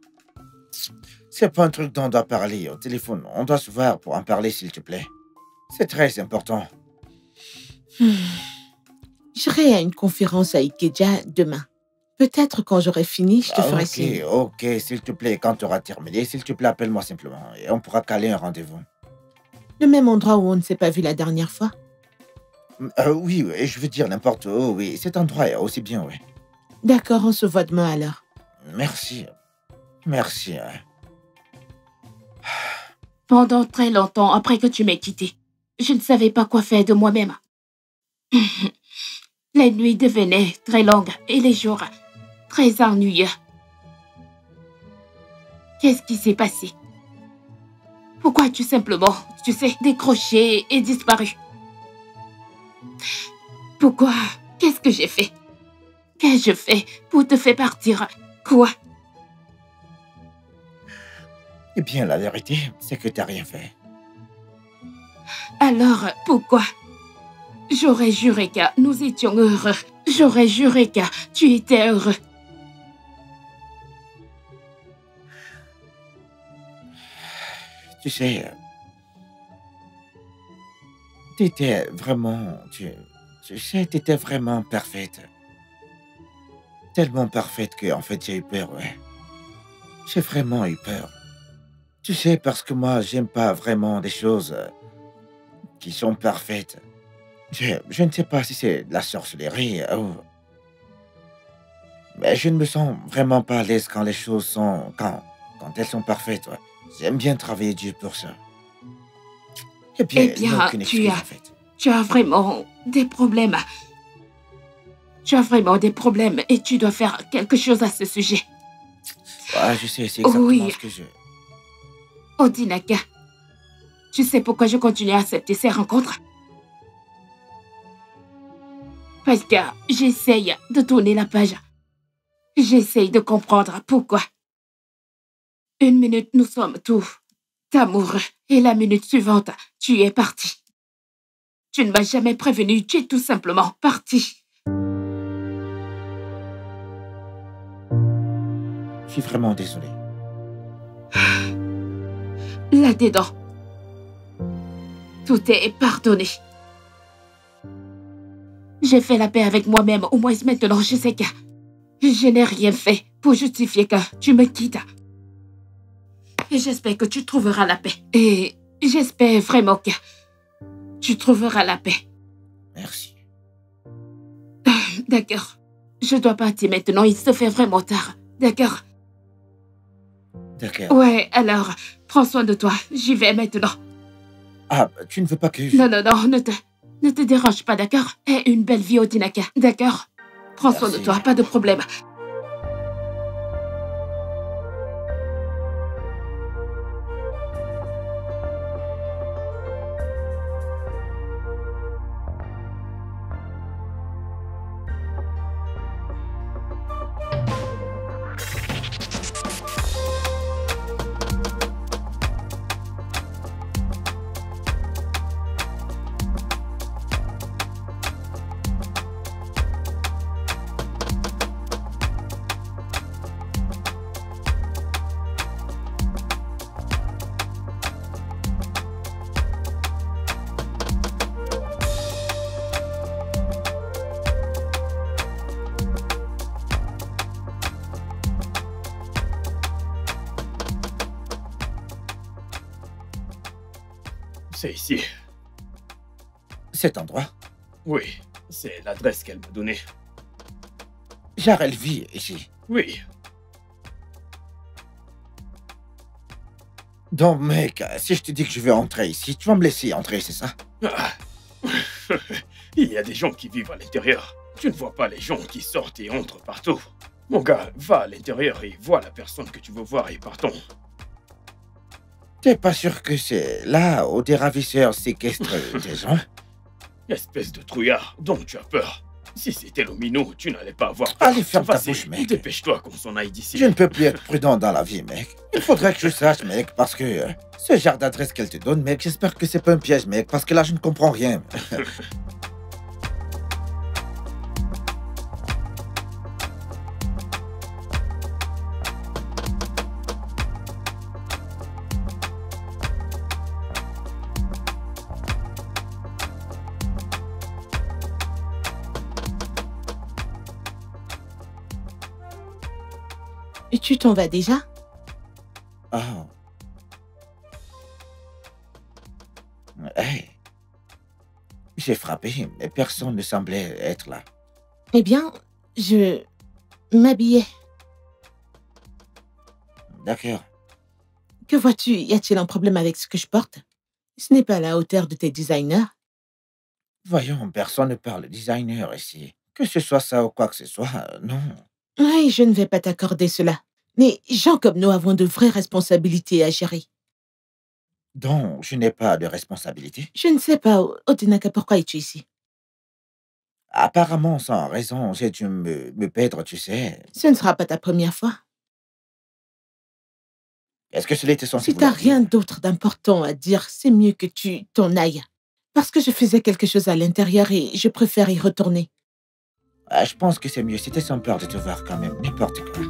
[SPEAKER 1] C'est pas un truc dont on doit parler au téléphone. On doit se voir pour en parler, s'il te plaît. C'est très important.
[SPEAKER 4] J'irai à une conférence à Ikeja demain. Peut-être quand j'aurai fini, je te ferai signe.
[SPEAKER 1] Ok, s'il te plaît, quand tu auras terminé, s'il te plaît, appelle-moi simplement et on pourra caler un rendez-vous.
[SPEAKER 4] Le même endroit où on ne s'est pas vu la dernière fois?
[SPEAKER 1] Oui, oui, je veux dire n'importe où, oui. Cet endroit est aussi bien, oui.
[SPEAKER 4] D'accord, on se voit demain alors.
[SPEAKER 1] Merci. Merci. Hein.
[SPEAKER 2] Pendant très longtemps après que tu m'aies quitté, je ne savais pas quoi faire de moi-même. Les nuits devenaient très longues et les jours très ennuyeux. Qu'est-ce qui s'est passé? Pourquoi as-tu simplement, décroché et disparu? Pourquoi? Qu'est-ce que j'ai fait? Qu'ai-je fait pour te faire partir? Quoi?
[SPEAKER 1] Eh bien, la vérité, c'est que t'as rien fait.
[SPEAKER 2] Alors, pourquoi? J'aurais juré que nous étions heureux. J'aurais juré que tu étais heureux.
[SPEAKER 1] Tu sais, t'étais vraiment... Tu sais, t'étais vraiment parfaite. Tellement parfaite que, en fait, j'ai eu peur, ouais. J'ai vraiment eu peur. Tu sais, parce que moi, j'aime pas vraiment des choses qui sont parfaites. Je ne sais pas si c'est de la sorcellerie ou... Mais je ne me sens vraiment pas à l'aise quand les choses sont... Quand elles sont parfaites, ouais. J'aime bien travailler dur pour ça. Eh bien,
[SPEAKER 2] Eh bien,
[SPEAKER 1] aucune excuse, en fait.
[SPEAKER 2] tu as vraiment des problèmes. Tu as vraiment des problèmes et tu dois faire quelque chose à ce sujet.
[SPEAKER 1] Ouais, je sais, c'est exactement
[SPEAKER 2] Oui.
[SPEAKER 1] ce que je...
[SPEAKER 2] Odinaka, tu sais pourquoi je continue à accepter ces rencontres? Parce que j'essaye de tourner la page. J'essaye de comprendre pourquoi. Une minute, nous sommes tous amoureux. Et la minute suivante, tu es parti. Tu ne m'as jamais prévenu, tu es tout simplement parti.
[SPEAKER 1] Je suis vraiment désolé.
[SPEAKER 2] Là-dedans, tout est pardonné. J'ai fait la paix avec moi-même. Au moins maintenant, je sais que je n'ai rien fait pour justifier que tu me quittes. Et j'espère que tu trouveras la paix. Et j'espère vraiment que tu trouveras la paix.
[SPEAKER 1] Merci.
[SPEAKER 2] D'accord. Je dois partir maintenant. Il se fait vraiment tard. D'accord?
[SPEAKER 1] D'accord.
[SPEAKER 2] Ouais, alors, prends soin de toi. J'y vais maintenant.
[SPEAKER 1] Ah, tu ne veux pas que je...
[SPEAKER 2] Non, ne te dérange pas, d'accord? Aie une belle vie, Odinaka, d'accord? Prends soin de
[SPEAKER 1] Merci.
[SPEAKER 2] toi, pas de problème.
[SPEAKER 3] C'est ici.
[SPEAKER 1] Cet endroit,
[SPEAKER 3] Oui, c'est l'adresse qu'elle m'a donnée.
[SPEAKER 1] genre, elle vit ici.
[SPEAKER 3] Oui,
[SPEAKER 1] Donc, mec, si je te dis que je vais entrer ici, tu vas me laisser entrer, c'est ça?
[SPEAKER 3] ah. Il y a des gens qui vivent à l'intérieur. Tu ne vois pas les gens qui sortent et entrent partout. Mon gars, va à l'intérieur et vois la personne que tu veux voir et partons.
[SPEAKER 1] T'es pas sûr que c'est là où des ravisseurs séquestrent des gens?
[SPEAKER 3] Espèce de trouillard dont tu as peur. Si c'était l'Omino, tu n'allais pas avoir
[SPEAKER 1] Allez, ferme ta
[SPEAKER 3] Vas-y,
[SPEAKER 1] bouche, mec.
[SPEAKER 3] Dépêche-toi qu'on s'en aille d'ici.
[SPEAKER 1] Je ne peux plus être prudent dans la vie, mec. Il faudrait que je sache, mec, parce que ce genre d'adresse qu'elle te donne, mec, j'espère que c'est pas un piège, mec, parce que là, je ne comprends rien.
[SPEAKER 4] Et tu t'en vas déjà?
[SPEAKER 1] Ah. J'ai frappé, mais personne ne semblait être là.
[SPEAKER 4] Eh bien, je m'habillais.
[SPEAKER 1] D'accord.
[SPEAKER 4] Que vois-tu? Y a-t-il un problème avec ce que je porte? Ce n'est pas à la hauteur de tes designers.
[SPEAKER 1] Voyons, personne ne parle designer ici. Que ce soit ça ou quoi que ce soit, non.
[SPEAKER 4] Oui, je ne vais pas t'accorder cela. Mais gens comme nous avons de vraies responsabilités à gérer.
[SPEAKER 1] Donc, je n'ai pas de responsabilité.
[SPEAKER 4] Je ne sais pas, Odinaka, pourquoi es-tu ici?
[SPEAKER 1] Apparemment, sans raison, j'ai dû me perdre, tu sais.
[SPEAKER 4] Ce ne sera pas ta première fois.
[SPEAKER 1] Est-ce que cela était censé
[SPEAKER 4] Si t'as
[SPEAKER 1] vouloir dire?
[SPEAKER 4] rien d'autre d'important à dire, c'est mieux que tu t'en ailles. Parce que je faisais quelque chose à l'intérieur et je préfère y retourner.
[SPEAKER 1] Ah, je pense que c'est mieux. C'était sans peur de te voir quand même. N'importe quoi.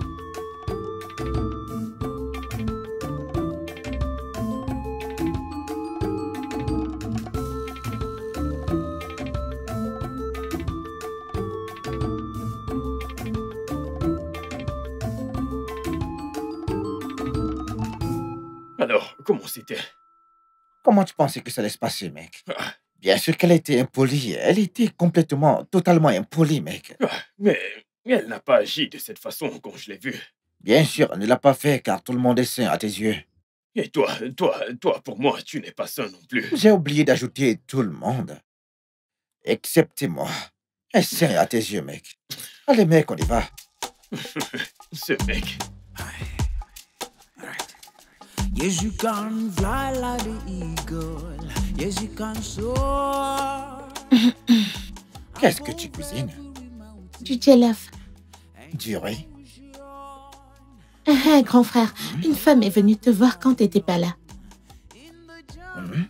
[SPEAKER 3] Alors, comment c'était?
[SPEAKER 1] Comment tu pensais que ça allait se passer, mec?
[SPEAKER 3] Ah,
[SPEAKER 1] Bien sûr qu'elle était impolie. Elle était complètement, totalement impolie, mec.
[SPEAKER 3] mais elle n'a pas agi de cette façon quand je l'ai vue.
[SPEAKER 1] Bien sûr, elle ne l'a pas fait car tout le monde est sain à tes yeux.
[SPEAKER 3] Et toi, pour moi, tu n'es pas sain non plus.
[SPEAKER 1] J'ai oublié d'ajouter tout le monde. Excepté moi. Elle est sain à tes yeux, mec. Allez, mec, on y va.
[SPEAKER 3] Ce mec.
[SPEAKER 5] Yes, you can fly like the eagle. Yes, you can soar.
[SPEAKER 1] Qu'est-ce que tu cuisines?
[SPEAKER 4] Du jollof.
[SPEAKER 1] Du riz?
[SPEAKER 4] Grand frère, une femme est venue te voir quand t'étais pas là.
[SPEAKER 1] Mhm.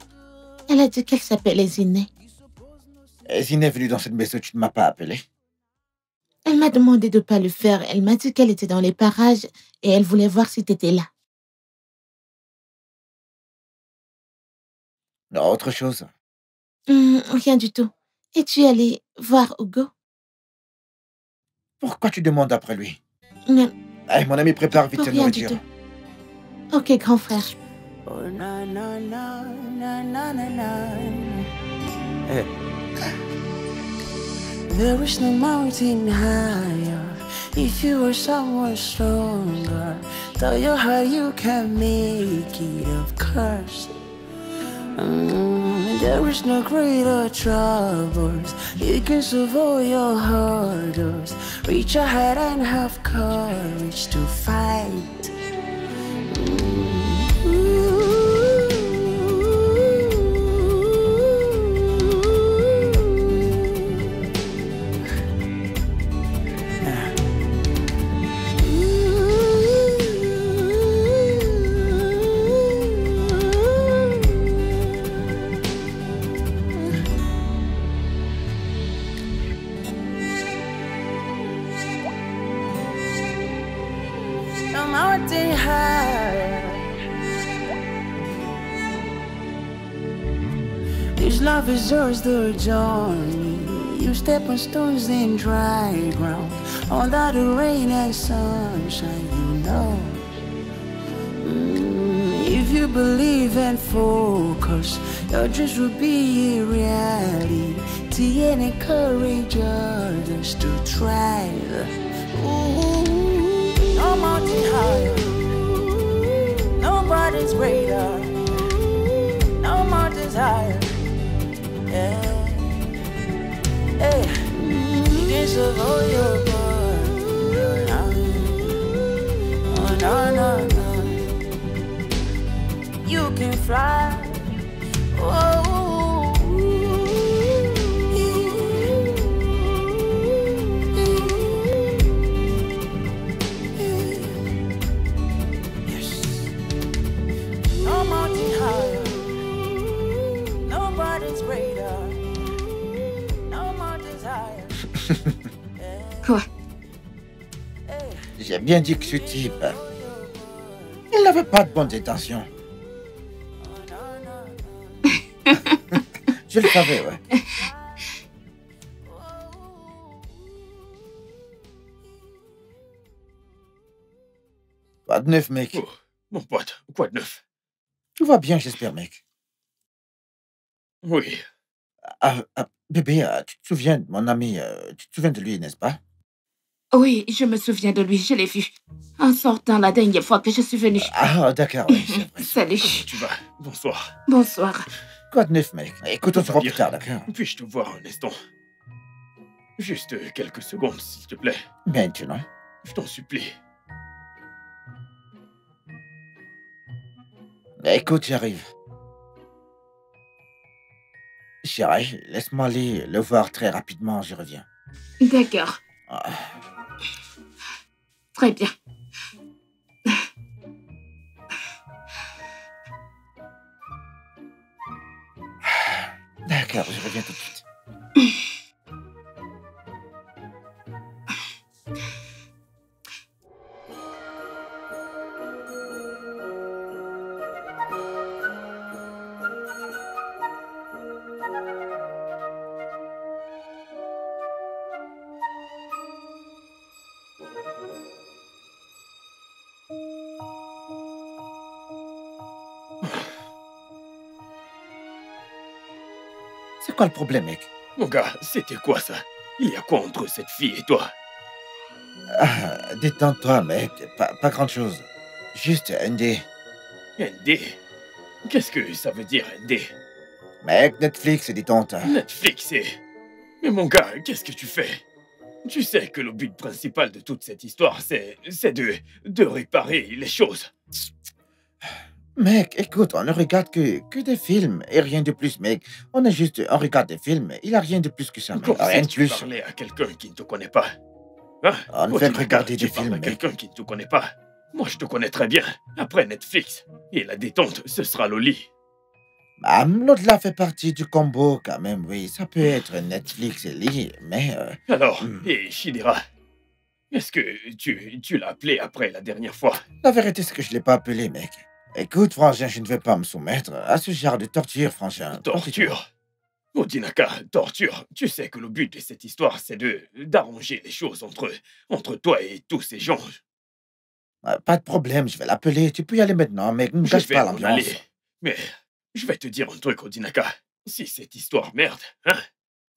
[SPEAKER 4] Elle a dit qu'elle s'appelait Ziné.
[SPEAKER 1] Zine est venue dans cette maison, tu ne m'as pas appelé.
[SPEAKER 4] Elle m'a demandé de pas le faire. Elle m'a dit qu'elle était dans les parages et elle voulait voir si t'étais là.
[SPEAKER 1] Non, autre chose.
[SPEAKER 4] Rien du tout. Es-tu allé voir Hugo?
[SPEAKER 1] Pourquoi tu demandes après lui?
[SPEAKER 4] Non,
[SPEAKER 1] Allez, mon ami, prépare vite ta
[SPEAKER 4] rien du
[SPEAKER 1] nourriture.
[SPEAKER 4] tout. Ok, grand frère.
[SPEAKER 5] Oh, na, na, na, na, na, na, na. Eh. There is no mountain higher. If you were someone stronger, tell your heart you can make it, of course. There is no greater troubles. You can solve all your hurdles. Reach ahead and have courage to fight. A mountain high. This love is yours, the journey. You step on stones in dry ground. Under the rain and sunshine, you know. If you believe and focus, your dreams will be a reality. And encourage others to try. Ooh. No mountain higher, nobody's greater. No mountains higher, yeah. Hey, you can solve all your problems. Oh, no, no, no. You can fly. Oh.
[SPEAKER 2] Quoi?
[SPEAKER 1] J'ai bien dit que ce type, il n'avait pas de bonnes intentions. Je le savais, ouais. Pas de neuf, mec.
[SPEAKER 3] Oh, mon pote, quoi de neuf?
[SPEAKER 1] Tout va bien, j'espère, mec.
[SPEAKER 3] Oui,
[SPEAKER 1] Bébé, tu te souviens de mon ami, tu te souviens de lui, n'est-ce pas?
[SPEAKER 2] Oui, je me souviens de lui, je l'ai vu. En sortant la dernière fois que je suis venue.
[SPEAKER 1] Ah, d'accord, oui, c'est vrai.
[SPEAKER 2] Salut.
[SPEAKER 3] Comment tu vas? Bonsoir.
[SPEAKER 2] Bonsoir.
[SPEAKER 1] Quoi de neuf, mec? Écoute, on se
[SPEAKER 3] Ça va
[SPEAKER 1] voit
[SPEAKER 3] bien.
[SPEAKER 1] plus tard, d'accord?
[SPEAKER 3] Puis-je te voir un instant? Juste quelques secondes, s'il te plaît.
[SPEAKER 1] Maintenant.
[SPEAKER 3] Je t'en supplie.
[SPEAKER 1] Écoute, j'arrive. Chérie, laisse-moi aller le voir très rapidement, je reviens.
[SPEAKER 2] D'accord.
[SPEAKER 1] Ah,
[SPEAKER 2] Très bien.
[SPEAKER 1] d'accord, je reviens tout de suite. C'est quoi le problème, mec?
[SPEAKER 3] Mon gars, c'était quoi ça? Il y a quoi entre cette fille et toi?
[SPEAKER 1] Ah, détends-toi, mec. Pas grand-chose. Juste ND.
[SPEAKER 3] ND? Qu'est-ce que ça veut dire, ND?
[SPEAKER 1] Mec, Netflix, détente.
[SPEAKER 3] Netflix et... Mais mon gars, qu'est-ce que tu fais? Tu sais que le but principal de toute cette histoire, c'est de réparer les choses.
[SPEAKER 1] Mec, écoute, on ne regarde que des films et rien de plus, mec. On regarde des films, il n'y a rien de plus que ça, mec.
[SPEAKER 3] Comme
[SPEAKER 1] Rien
[SPEAKER 3] si
[SPEAKER 1] de
[SPEAKER 3] tu
[SPEAKER 1] plus.
[SPEAKER 3] parlais à quelqu'un qui ne te connaît pas. Hein?
[SPEAKER 1] On ne
[SPEAKER 3] Oh,
[SPEAKER 1] fait
[SPEAKER 3] tu
[SPEAKER 1] que regarder
[SPEAKER 3] tu
[SPEAKER 1] des
[SPEAKER 3] parles
[SPEAKER 1] films,
[SPEAKER 3] à
[SPEAKER 1] mec.
[SPEAKER 3] quelqu'un qui ne te connaît pas. Moi, je te connais très bien. Après Netflix et la détente, ce sera Loli.
[SPEAKER 1] Ah, l'au-delà fait partie du combo, quand même, oui. Ça peut être Netflix et lit, mais...
[SPEAKER 3] Alors,
[SPEAKER 1] Hmm.
[SPEAKER 3] et Shidera, est-ce que tu l'as appelé après la dernière fois?
[SPEAKER 1] La vérité, c'est que je ne l'ai pas appelé, mec. Écoute, frangin, je ne vais pas me soumettre à ce genre de torture, frangin.
[SPEAKER 3] Torture? Odinaka, torture. Tu sais que le but de cette histoire, c'est d'arranger les choses entre toi et tous ces gens.
[SPEAKER 1] Pas de problème, je vais l'appeler. Tu peux y aller maintenant, mec. Ne me
[SPEAKER 3] Je
[SPEAKER 1] gâche
[SPEAKER 3] vais
[SPEAKER 1] pas
[SPEAKER 3] m'en
[SPEAKER 1] l'ambiance.
[SPEAKER 3] aller. Mais je vais te dire un truc, Odinaka. Si cette histoire merde, hein,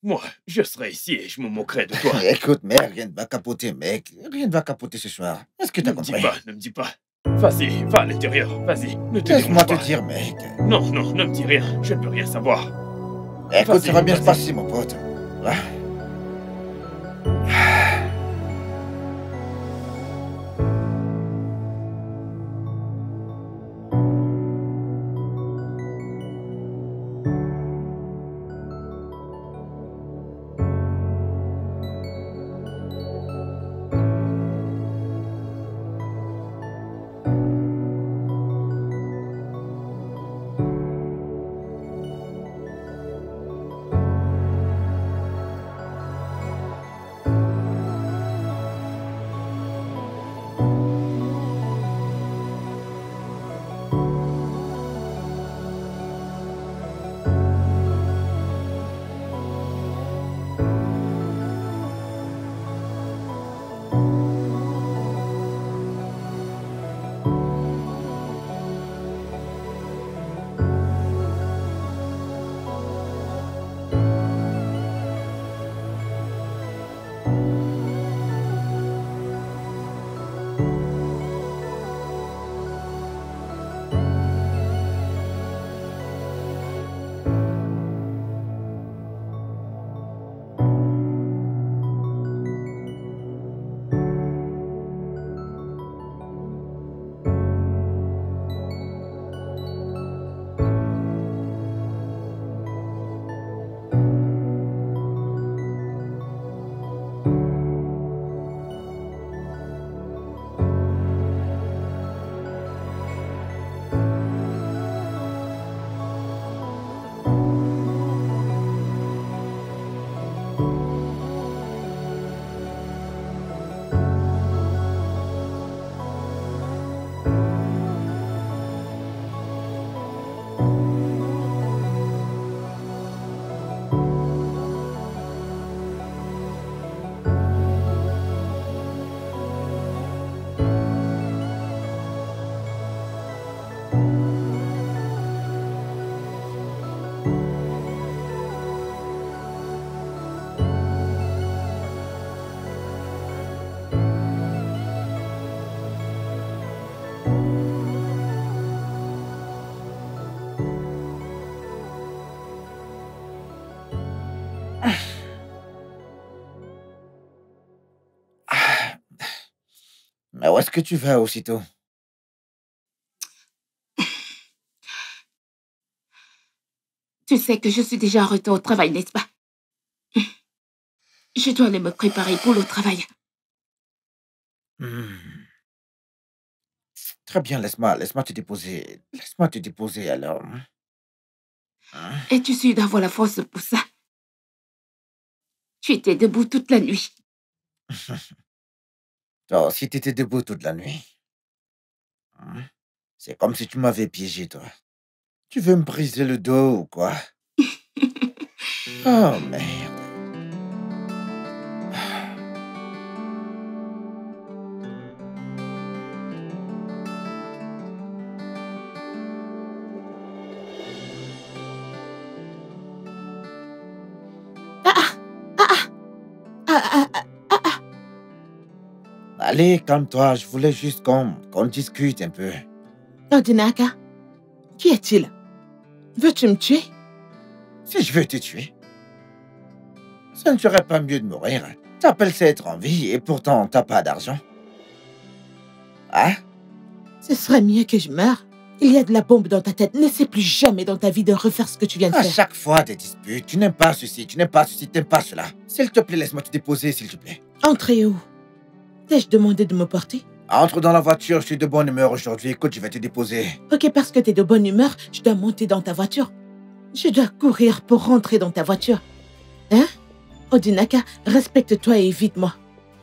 [SPEAKER 3] moi, je serai ici et je me moquerai de toi.
[SPEAKER 1] Écoute, mec, rien ne va capoter, mec. Rien ne va capoter ce soir. Est-ce que
[SPEAKER 3] Ne
[SPEAKER 1] t'as
[SPEAKER 3] me dis
[SPEAKER 1] compris?
[SPEAKER 3] pas, ne me dis pas. Vas-y, va à l'intérieur, vas-y, ne te
[SPEAKER 1] Laisse-moi
[SPEAKER 3] dérange
[SPEAKER 1] te
[SPEAKER 3] pas.
[SPEAKER 1] dire, mec.
[SPEAKER 3] Non, non, ne me dis rien, je ne veux rien savoir.
[SPEAKER 1] Écoute,
[SPEAKER 3] Vas-y,
[SPEAKER 1] ça va bien se
[SPEAKER 3] vas-y.
[SPEAKER 1] passer, mon pote. Ah. Mais où est-ce que tu vas aussitôt?
[SPEAKER 2] Tu sais que je suis déjà en retour au travail, n'est-ce pas? Je dois aller me préparer pour le travail.
[SPEAKER 1] Hmm. Très bien, laisse-moi te déposer. Laisse-moi te déposer alors. Hein?
[SPEAKER 2] Es-tu sûr d'avoir la force pour ça? Tu étais debout toute la nuit.
[SPEAKER 1] Toi aussi, tu étais debout toute la nuit. Hein? C'est comme si tu m'avais piégé, toi. Tu veux me briser le dos ou quoi? Oh, merde.
[SPEAKER 4] Ah, ah, ah.
[SPEAKER 1] Allez, calme-toi. Je voulais juste qu'on discute un peu.
[SPEAKER 4] Odinaka, qui est-il? Veux-tu me tuer?
[SPEAKER 1] Si je veux te tuer, ça ne serait pas mieux de mourir. T'appelles ça être en vie et pourtant t'as pas d'argent. Hein?
[SPEAKER 4] Ce serait mieux que je meure. Il y a de la bombe dans ta tête. N'essaie plus jamais dans ta vie de refaire ce que tu viens de
[SPEAKER 1] À
[SPEAKER 4] faire.
[SPEAKER 1] chaque fois des disputes, tu n'aimes pas ceci, tu n'aimes pas ceci, tu n'aimes pas cela. S'il te plaît, laisse-moi te déposer, s'il te plaît.
[SPEAKER 4] Entrez où? T'ai-je demandé de me porter?
[SPEAKER 1] Entre dans la voiture, je suis de bonne humeur aujourd'hui. Écoute, je vais te déposer.
[SPEAKER 4] Ok, parce que t'es de bonne humeur, je dois monter dans ta voiture. Je dois courir pour rentrer dans ta voiture. Hein? Odinaka, respecte-toi et évite-moi.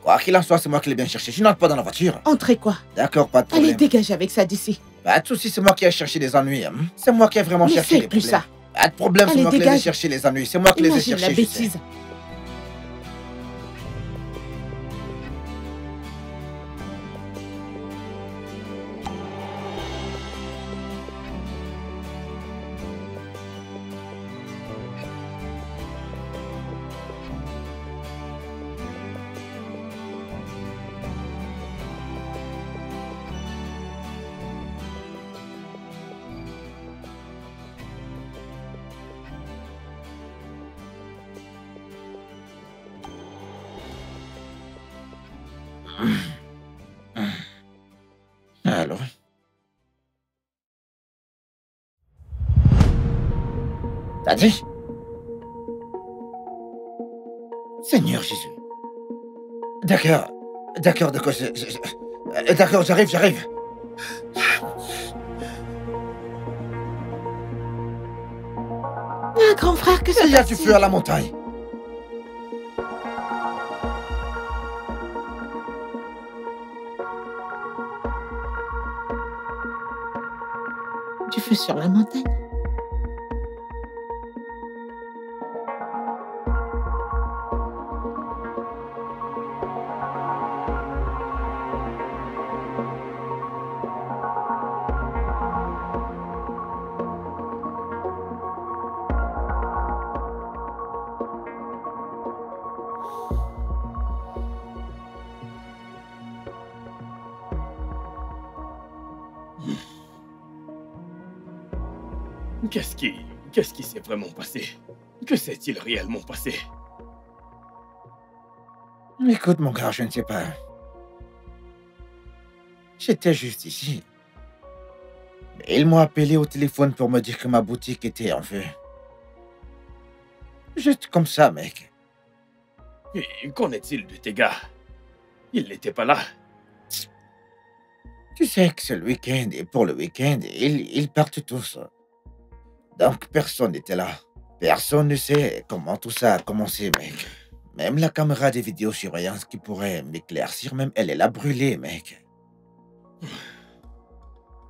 [SPEAKER 1] Quoi qu'il en soit, c'est moi qui l'ai bien cherché. Je n'entre pas dans la voiture.
[SPEAKER 4] Entrez quoi?
[SPEAKER 1] D'accord, pas de
[SPEAKER 4] Allez,
[SPEAKER 1] problème.
[SPEAKER 4] dégage avec ça d'ici.
[SPEAKER 1] Pas de soucis, c'est moi qui ai cherché des ennuis. Hein. C'est moi qui ai vraiment cherché
[SPEAKER 4] N'essaie
[SPEAKER 1] les
[SPEAKER 4] plus
[SPEAKER 1] problèmes.
[SPEAKER 4] ça.
[SPEAKER 1] Pas de problème, c'est
[SPEAKER 4] Allez,
[SPEAKER 1] moi qui les ai
[SPEAKER 4] dégage.
[SPEAKER 1] cherchés les ennuis. C'est moi qui les ai
[SPEAKER 4] Imagine
[SPEAKER 1] cherchés.
[SPEAKER 4] la
[SPEAKER 1] je sais.
[SPEAKER 4] bêtise.
[SPEAKER 1] Alors. T'as dit? Seigneur Jésus. D'accord. D'accord, d'accord. D'accord, j'arrive.
[SPEAKER 4] Ah, grand frère, que
[SPEAKER 1] Il y a du
[SPEAKER 4] passe-t-il?
[SPEAKER 1] feu à la montagne.
[SPEAKER 4] Du feu sur la montagne.
[SPEAKER 3] Qu'est-ce qui s'est vraiment passé? Que s'est-il réellement passé?
[SPEAKER 1] Écoute, mon gars, je ne sais pas. J'étais juste ici. Et ils m'ont appelé au téléphone pour me dire que ma boutique était en feu. Juste comme ça, mec.
[SPEAKER 3] Et qu'en est-il de tes gars? Ils n'étaient pas là.
[SPEAKER 1] Tu sais que c'est le week-end et pour le week-end, ils partent tous. Donc personne n'était là. Personne ne sait comment tout ça a commencé, mec. Même la caméra de vidéosurveillance qui pourrait m'éclaircir, même elle a brûlé, mec.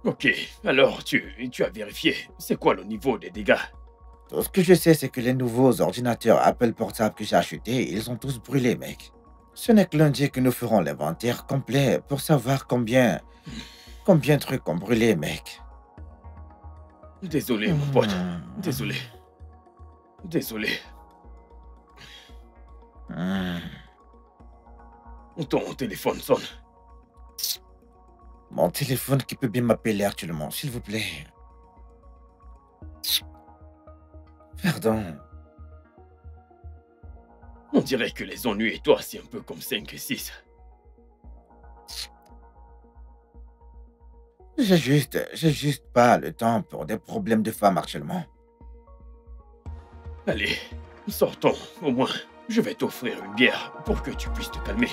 [SPEAKER 3] Ok, alors tu as vérifié. C'est quoi le niveau des dégâts?
[SPEAKER 1] Tout ce que je sais, c'est que les nouveaux ordinateurs Apple portables que j'ai achetés, ils ont tous brûlé, mec. Ce n'est que lundi que nous ferons l'inventaire complet pour savoir combien de trucs ont brûlé, mec.
[SPEAKER 3] Désolé, mon pote. Désolé. Ton téléphone sonne.
[SPEAKER 1] Mon téléphone qui peut bien m'appeler actuellement, s'il vous plaît. Pardon.
[SPEAKER 3] On dirait que les ennuis et toi, c'est un peu comme 5 et 6.
[SPEAKER 1] J'ai juste pas le temps pour des problèmes de femmes actuellement.
[SPEAKER 3] Allez, sortons, au moins. Je vais t'offrir une bière pour que tu puisses te calmer.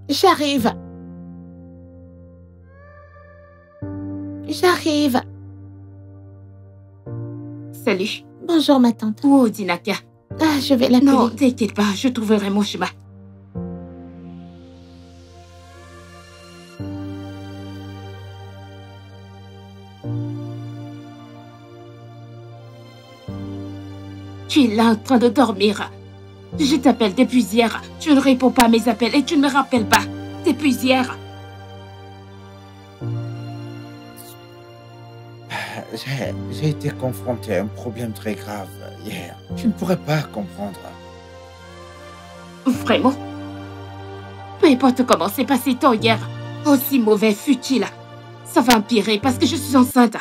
[SPEAKER 4] J'arrive. J'arrive.
[SPEAKER 2] Salut.
[SPEAKER 4] Bonjour, ma tante.
[SPEAKER 2] Oh, Dinaka.
[SPEAKER 4] Ah, je vais l'appeler.
[SPEAKER 2] Non, t'inquiète pas, je trouverai mon chemin. Tu es là en train de dormir. Je t'appelle depuis hier. Tu ne réponds pas à mes appels et tu ne me rappelles pas. Depuis hier.
[SPEAKER 1] J'ai été confronté à un problème très grave hier. Tu ne pourrais pas comprendre.
[SPEAKER 2] Vraiment? Peu importe comment s'est passé ton hier, aussi mauvais fut-il. Ça va empirer parce que je suis enceinte.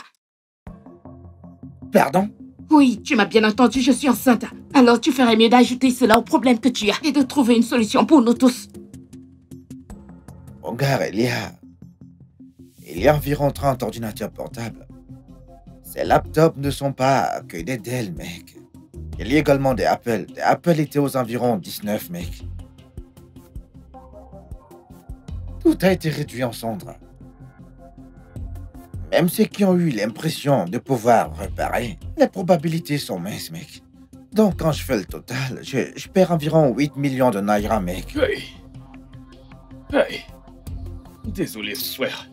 [SPEAKER 1] Pardon?
[SPEAKER 2] Oui, tu m'as bien entendu, je suis enceinte. Alors tu ferais mieux d'ajouter cela au problème que tu as et de trouver une solution pour nous tous.
[SPEAKER 1] Regarde, il y a environ 30 ordinateurs portables. Ces laptops ne sont pas que des Dell, mec. Il y a également des Apple. Des Apple étaient aux environs 19, mec. Tout a été réduit en cendres. Même ceux qui ont eu l'impression de pouvoir réparer, les probabilités sont minces, mec. Donc, quand je fais le total, je perds environ 8 millions de naira, mec.
[SPEAKER 3] Hey. Hey. Désolé, frère.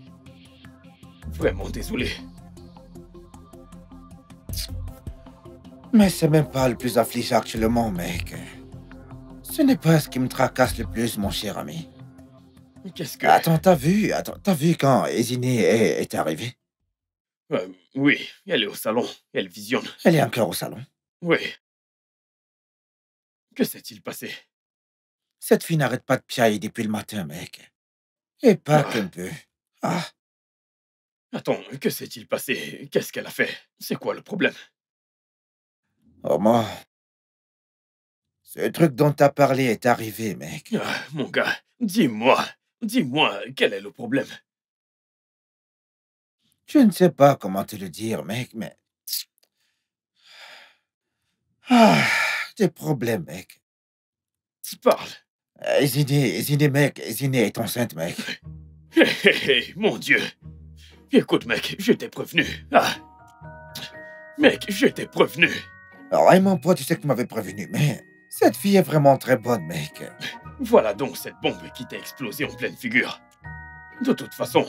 [SPEAKER 3] Vraiment désolé.
[SPEAKER 1] Mais c'est même pas le plus affligeant actuellement, mec. Ce n'est pas ce qui me tracasse le plus, mon cher ami.
[SPEAKER 3] Qu'est-ce que...
[SPEAKER 1] Attends, t'as vu quand Eziné est arrivée?
[SPEAKER 3] Oui, elle est au salon. Elle visionne.
[SPEAKER 1] Elle est encore au salon.
[SPEAKER 3] Oui. Que s'est-il passé?
[SPEAKER 1] Cette fille n'arrête pas de piailler depuis le matin, mec. Et pas qu'un peu. Ah,
[SPEAKER 3] Attends, que s'est-il passé? Qu'est-ce qu'elle a fait? C'est quoi le problème?
[SPEAKER 1] oh moi. Ce truc dont t'as parlé est arrivé, mec.
[SPEAKER 3] Ah, mon gars, dis-moi, quel est le problème?
[SPEAKER 1] Je ne sais pas comment te le dire, mec, mais... Ah, des problèmes, mec.
[SPEAKER 3] Parle.
[SPEAKER 1] Eziné, mec, Eziné est enceinte, mec.
[SPEAKER 3] Hé, mon Dieu. Écoute, mec, je t'ai prévenu. Ah. Mec, je t'ai prévenu.
[SPEAKER 1] Alors, Raymond, toi, tu sais que tu m'avais prévenu, mais... Cette fille est vraiment très bonne, mec.
[SPEAKER 3] Voilà donc cette bombe qui t'a explosé en pleine figure. De toute façon,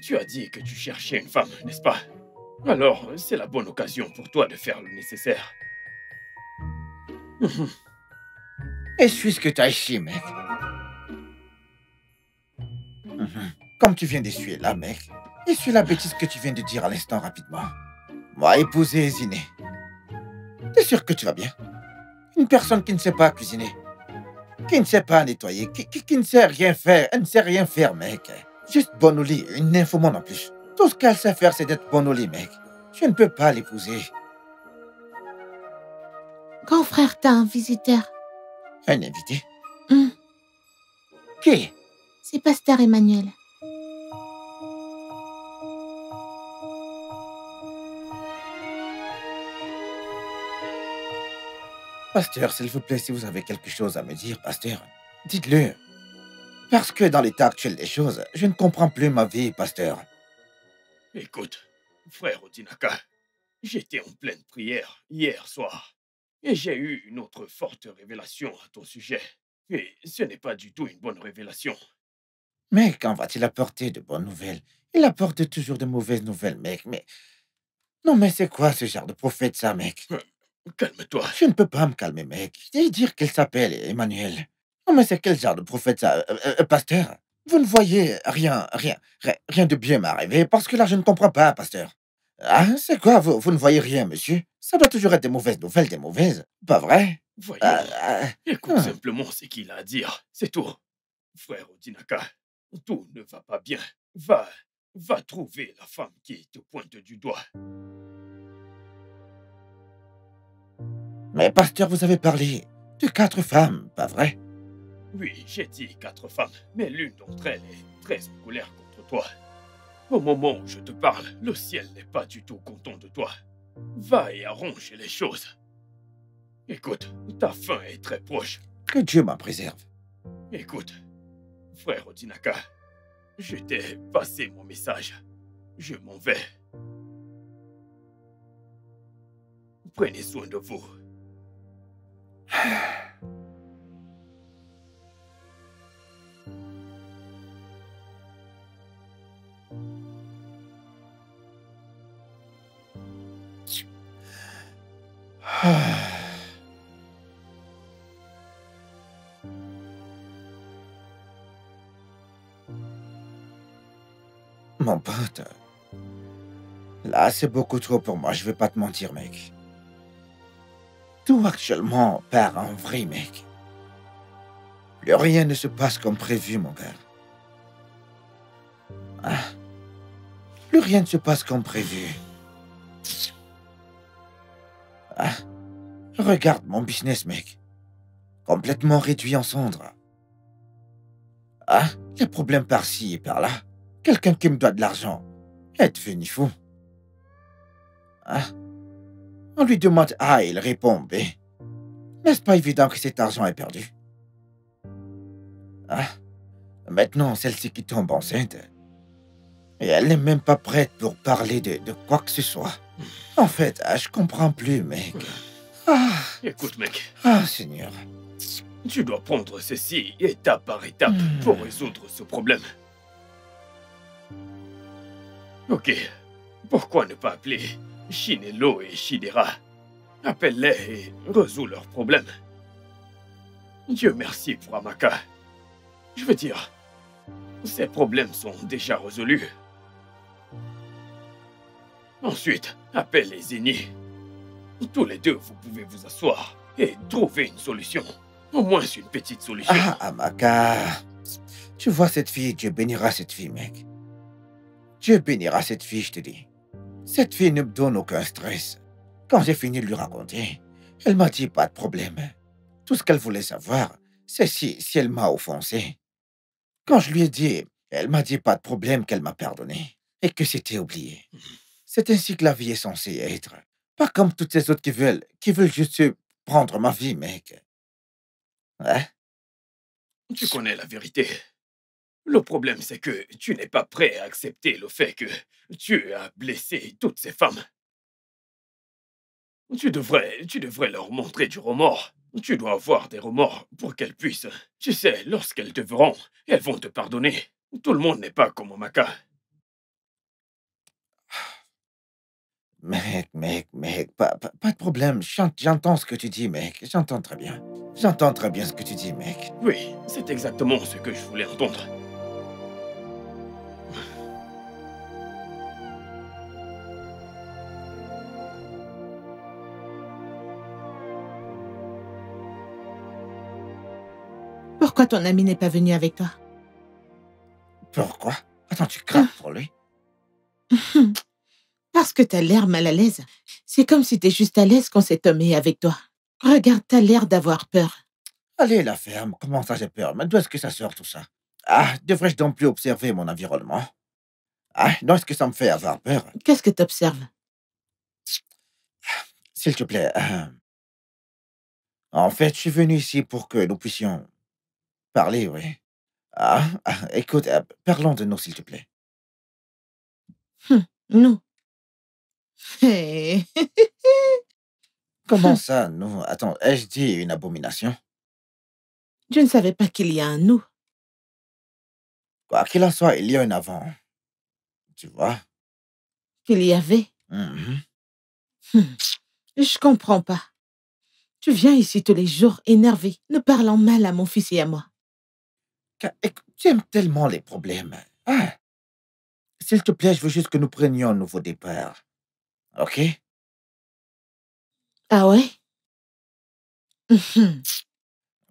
[SPEAKER 3] tu as dit que tu cherchais une femme, n'est-ce pas? Alors, c'est la bonne occasion pour toi de faire le nécessaire.
[SPEAKER 1] Essuie ce que t'as ici, mec. Comme tu viens d'essuyer là, mec. Essuie la bêtise que tu viens de dire à l'instant rapidement. Moi, épouser Eziné. T'es sûr que tu vas bien? Une personne qui ne sait pas cuisiner, qui ne sait pas nettoyer, qui ne sait rien faire, elle ne sait rien faire, mec. Juste bonne au lit, une nymphomane en plus. Tout ce qu'elle sait faire, c'est d'être bonne au lit, mec. Je ne peux pas l'épouser.
[SPEAKER 4] Grand frère, t'as un visiteur.
[SPEAKER 1] Un invité?
[SPEAKER 4] Hum,
[SPEAKER 1] Qui?
[SPEAKER 4] C'est Pasteur Emmanuel.
[SPEAKER 1] Pasteur, s'il vous plaît, si vous avez quelque chose à me dire, pasteur, dites-le. Parce que dans l'état actuel des choses, je ne comprends plus ma vie, pasteur.
[SPEAKER 3] Écoute, frère Odinaka, j'étais en pleine prière hier soir et j'ai eu une autre forte révélation à ton sujet. Et ce n'est pas du tout une bonne révélation.
[SPEAKER 1] Mais quand va-t-il apporter de bonnes nouvelles? Il apporte toujours de mauvaises nouvelles, mec. Mais non, mais c'est quoi ce genre de prophète, ça, mec?
[SPEAKER 3] Calme-toi.
[SPEAKER 1] Je ne peux pas me calmer, mec. Et dire qu'elle s'appelle Emmanuel. Non, mais c'est quel genre de prophète, ça, pasteur? Vous ne voyez rien de bien m'arriver parce que là, je ne comprends pas, pasteur. Ah, c'est quoi, vous ne voyez rien, monsieur? Ça doit toujours être des mauvaises nouvelles, des mauvaises. Pas vrai?
[SPEAKER 3] Voyons, écoute
[SPEAKER 1] ah.
[SPEAKER 3] simplement ce qu'il a à dire, c'est tout. Frère Odinaka, tout ne va pas bien. Va trouver la femme qui te pointe du doigt.
[SPEAKER 1] Mais pasteur, vous avez parlé de 4 femmes, pas vrai?
[SPEAKER 3] Oui, j'ai dit 4 femmes, mais l'une d'entre elles est très en colère contre toi. Au moment où je te parle, le ciel n'est pas du tout content de toi. Va et arrange les choses. Écoute, ta fin est très proche.
[SPEAKER 1] Que Dieu m'en préserve.
[SPEAKER 3] Écoute, frère Odinaka, je t'ai passé mon message. Je m'en vais. Prenez soin de vous.
[SPEAKER 1] Mon pote, là, c'est beaucoup trop pour moi, je vais pas te mentir, mec. Tout actuellement part en vrille, mec. Plus rien ne se passe comme prévu, mon gars. Ah. Plus rien ne se passe comme prévu. Ah. Regarde mon business, mec. Complètement réduit en cendres. Ah, les problèmes par-ci et par-là. Quelqu'un qui me doit de l'argent est devenu fou. Ah. On lui demande A et il répond B. N'est-ce pas évident que cet argent est perdu? Ah. Maintenant, celle-ci qui tombe enceinte. Et elle n'est même pas prête pour parler de quoi que ce soit. En fait, je comprends plus, mec. Ah.
[SPEAKER 3] Écoute, mec.
[SPEAKER 1] Ah, Seigneur.
[SPEAKER 3] Tu dois prendre ceci étape par étape pour résoudre ce problème. Ok. Pourquoi ne pas appeler Shinelo et Shidera? Appelle-les et résous leurs problèmes. Dieu merci pour Amaka. Je veux dire, ces problèmes sont déjà résolus. Ensuite, appelle les aînés. Tous les deux, vous pouvez vous asseoir et trouver une solution. Au moins une petite solution.
[SPEAKER 1] Ah, Amaka. Tu vois cette fille, Dieu bénira cette fille, mec. Dieu bénira cette fille, je te dis. Cette fille ne me donne aucun stress. Quand j'ai fini de lui raconter, elle m'a dit pas de problème. Tout ce qu'elle voulait savoir, c'est si elle m'a offensé. Quand je lui ai dit, elle m'a dit pas de problème qu'elle m'a pardonné et que c'était oublié. C'est ainsi que la vie est censée être. Pas comme toutes ces autres qui veulent juste prendre ma vie, mec. Hein?
[SPEAKER 3] Tu connais la vérité. Le problème, c'est que tu n'es pas prêt à accepter le fait que tu as blessé toutes ces femmes. Tu devrais leur montrer du remords. Tu dois avoir des remords pour qu'elles puissent. Tu sais, lorsqu'elles te verront, elles vont te pardonner. Tout le monde n'est pas comme Amaka.
[SPEAKER 1] Mec, pas de problème. J'entends ce que tu dis, mec. J'entends très bien. J'entends très bien ce que tu dis, mec.
[SPEAKER 3] Oui, c'est exactement ce que je voulais entendre.
[SPEAKER 4] Pourquoi ton ami n'est pas venu avec toi?
[SPEAKER 1] Pourquoi? Attends, tu crains pour lui?
[SPEAKER 4] Parce que t'as l'air mal à l'aise. C'est comme si t'es juste à l'aise quand cet homme est avec toi. Regarde, t'as l'air d'avoir peur.
[SPEAKER 1] Allez, la ferme. Comment ça, j'ai peur? Mais d'où est-ce que ça sort, tout ça? Ah, devrais-je donc plus observer mon environnement? Ah, non, est-ce que ça me fait avoir peur?
[SPEAKER 4] Qu'est-ce que t'observes?
[SPEAKER 1] S'il te plaît. En fait, je suis venu ici pour que nous puissions parler, oui. Écoute, parlons de nous, s'il te plaît.
[SPEAKER 4] Nous. Hey.
[SPEAKER 1] Comment ça, nous? Attends, ai-je dit une abomination?
[SPEAKER 4] Je ne savais pas qu'il y a un nous.
[SPEAKER 1] Quoi qu'il en soit, il y a un avant. Tu vois?
[SPEAKER 4] Qu'il y avait.
[SPEAKER 1] Mhm.
[SPEAKER 4] Je comprends pas. Tu viens ici tous les jours énervé, nous parlant mal à mon fils et à moi.
[SPEAKER 1] Écoute, tu aimes tellement les problèmes. Ah, s'il te plaît, je veux juste que nous prenions un nouveau départ. OK?
[SPEAKER 4] Ah ouais?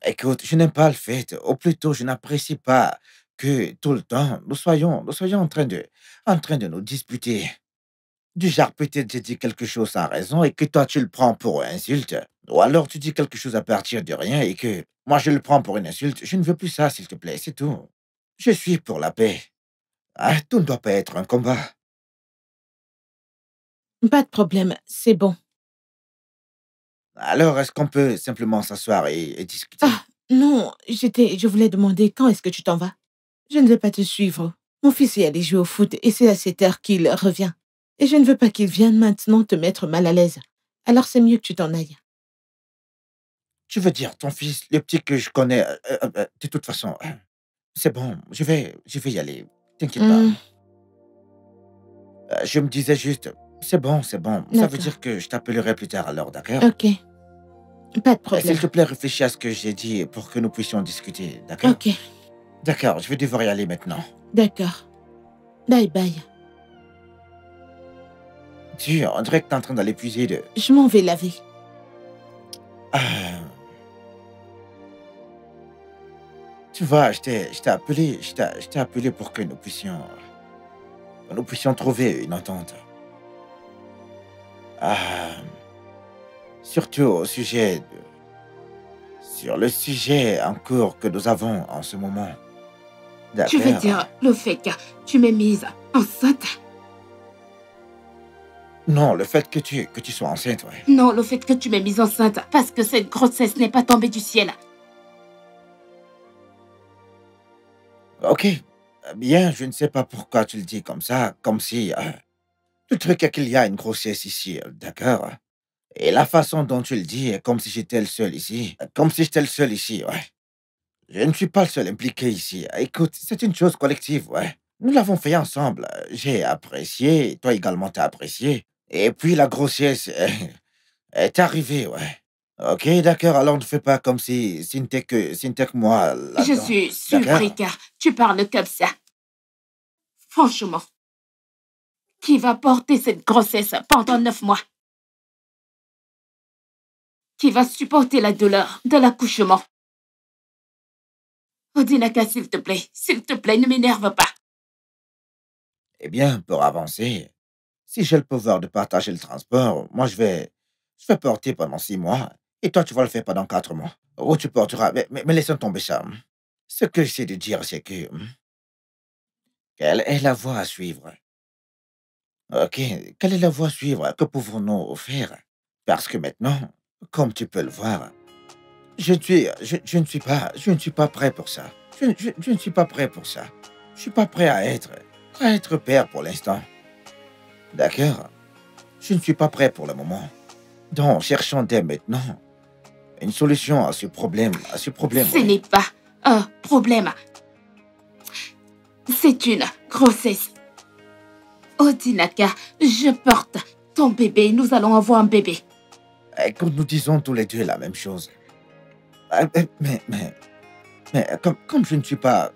[SPEAKER 1] Écoute, je n'aime pas le fait, ou plutôt, je n'apprécie pas que tout le temps, nous soyons en train de nous disputer. Du genre, peut-être j'ai dit quelque chose sans raison et que toi, tu le prends pour une insulte. Ou alors, tu dis quelque chose à partir de rien et que moi, je le prends pour une insulte. Je ne veux plus ça, s'il te plaît, c'est tout. Je suis pour la paix. Ah, tout ne doit pas être un combat.
[SPEAKER 4] Pas de problème, c'est bon.
[SPEAKER 1] Alors, est-ce qu'on peut simplement s'asseoir et discuter?
[SPEAKER 4] Ah, non, je voulais demander quand est-ce que tu t'en vas? Je ne vais pas te suivre. Mon fils est allé jouer au foot et c'est à cette heure qu'il revient. Et je ne veux pas qu'il vienne maintenant te mettre mal à l'aise. Alors c'est mieux que tu t'en ailles.
[SPEAKER 1] Tu veux dire, ton fils, le petit que je connais, de toute façon, c'est bon, je vais y aller. T'inquiète pas.
[SPEAKER 4] Hmm,
[SPEAKER 1] Je me disais juste, c'est bon, c'est bon. Ça veut
[SPEAKER 4] d'accord.
[SPEAKER 1] dire que je t'appellerai plus tard alors, d'accord?
[SPEAKER 4] Ok, pas de problème.
[SPEAKER 1] S'il te plaît, réfléchis à ce que j'ai dit pour que nous puissions discuter, d'accord?
[SPEAKER 4] Ok,
[SPEAKER 1] D'accord, je vais devoir y aller maintenant.
[SPEAKER 4] d'accord. Bye bye.
[SPEAKER 1] On dirait que t'es en train d'aller puiser de...
[SPEAKER 4] Je m'en vais laver.
[SPEAKER 1] Ah, tu vois, je t'ai appelé pour que nous puissions trouver une entente. Ah, surtout sur le sujet en cours que nous avons en ce moment.
[SPEAKER 2] Tu veux
[SPEAKER 1] D'accord?
[SPEAKER 2] dire le fait que tu m'aies mise enceinte?
[SPEAKER 1] Non, le fait que tu sois enceinte, ouais.
[SPEAKER 2] Non, le fait que tu m'aies mise enceinte parce que cette grossesse n'est pas tombée du ciel.
[SPEAKER 1] Ok, bien, je ne sais pas pourquoi tu le dis comme ça, comme si... le truc est qu'il y a une grossesse ici, d'accord? Et la façon dont tu le dis est comme si j'étais le seul ici. Comme si j'étais le seul ici, ouais. Je ne suis pas le seul impliqué ici. Écoute, c'est une chose collective, ouais. Nous l'avons fait ensemble. J'ai apprécié, toi également t'as apprécié. Et puis la grossesse est arrivée, ouais. Ok, d'accord, alors ne fais pas comme si si n'était que moi
[SPEAKER 2] Je
[SPEAKER 1] là-dedans.
[SPEAKER 2] suis
[SPEAKER 1] D'accord?
[SPEAKER 2] surpris car tu parles comme ça. Franchement, qui va porter cette grossesse pendant 9 mois? Qui va supporter la douleur de l'accouchement? Odinaka, s'il te plaît, ne m'énerve pas.
[SPEAKER 1] Eh bien, pour avancer, si j'ai le pouvoir de partager le transport, moi je vais porter pendant 6 mois et toi tu vas le faire pendant 4 mois. Ou tu porteras, mais laissons tomber ça. Ce que j'essaie de dire, c'est que quelle est la voie à suivre? Ok, quelle est la voie à suivre? Que pouvons-nous faire? Parce que maintenant, comme tu peux le voir, je ne suis pas prêt pour ça. Je ne suis pas prêt pour ça. Je suis pas prêt à être père pour l'instant. D'accord? Je ne suis pas prêt pour le moment. Donc, cherchons dès maintenant une solution à ce problème,
[SPEAKER 2] Ce
[SPEAKER 1] ouais.
[SPEAKER 2] n'est pas un problème. C'est une grossesse. Odinaka, je porte ton bébé. Nous allons avoir un bébé.
[SPEAKER 1] Écoute, nous disons tous les deux la même chose. Mais comme je ne suis pas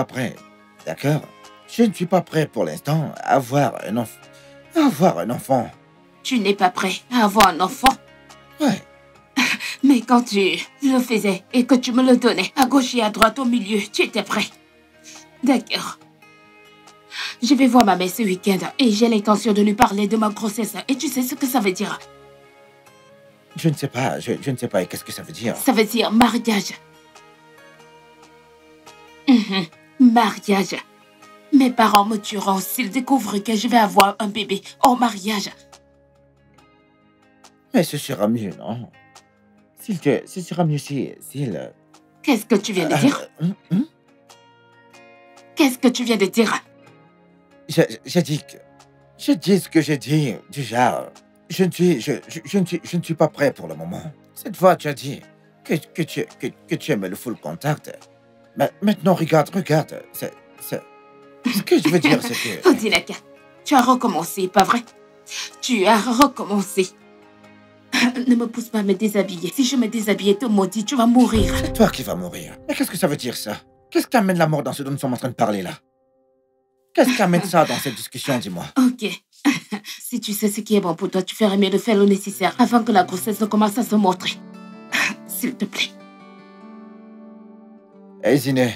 [SPEAKER 1] prêt, d'accord? Je ne suis pas prêt pour l'instant à avoir un enfant.
[SPEAKER 2] Tu n'es pas prêt à avoir un enfant.
[SPEAKER 1] Ouais.
[SPEAKER 2] Mais quand tu le faisais et que tu me le donnais à gauche et à droite au milieu, tu étais prêt. D'accord. Je vais voir ma mère ce week-end et j'ai l'intention de lui parler de ma grossesse. Et tu sais ce que ça veut dire?
[SPEAKER 1] Je ne sais pas, je ne sais pas qu'est-ce que ça veut dire.
[SPEAKER 2] Ça veut dire mariage. Mariage. Mes parents me tueront s'ils découvrent que je vais avoir un bébé en mariage.
[SPEAKER 1] Mais ce sera mieux, non? Ce sera mieux s'il...
[SPEAKER 2] Qu'est-ce que tu viens de dire? Qu'est-ce que tu viens de dire?
[SPEAKER 1] J'ai dit que... J'ai dit ce que j'ai dit. Déjà, je ne suis pas prêt pour le moment. Cette fois, tu as dit que tu aimais le full contact. Mais maintenant, regarde. Ce que je veux dire, c'est que...
[SPEAKER 2] Odinaka, tu as recommencé, pas vrai? Tu as recommencé. Ne me pousse pas à me déshabiller. Si je me déshabille, te maudis, tu vas mourir.
[SPEAKER 1] C'est toi qui vas mourir. Mais qu'est-ce que ça veut dire, ça? Qu'est-ce qui amène la mort dans ce dont nous sommes en train de parler, là? Qu'est-ce qui amène ça dans cette discussion, dis-moi?
[SPEAKER 2] Ok. Si tu sais ce qui est bon pour toi, tu ferais mieux de faire le nécessaire avant que la grossesse ne commence à se montrer. S'il te plaît.
[SPEAKER 1] Hey, Ziné.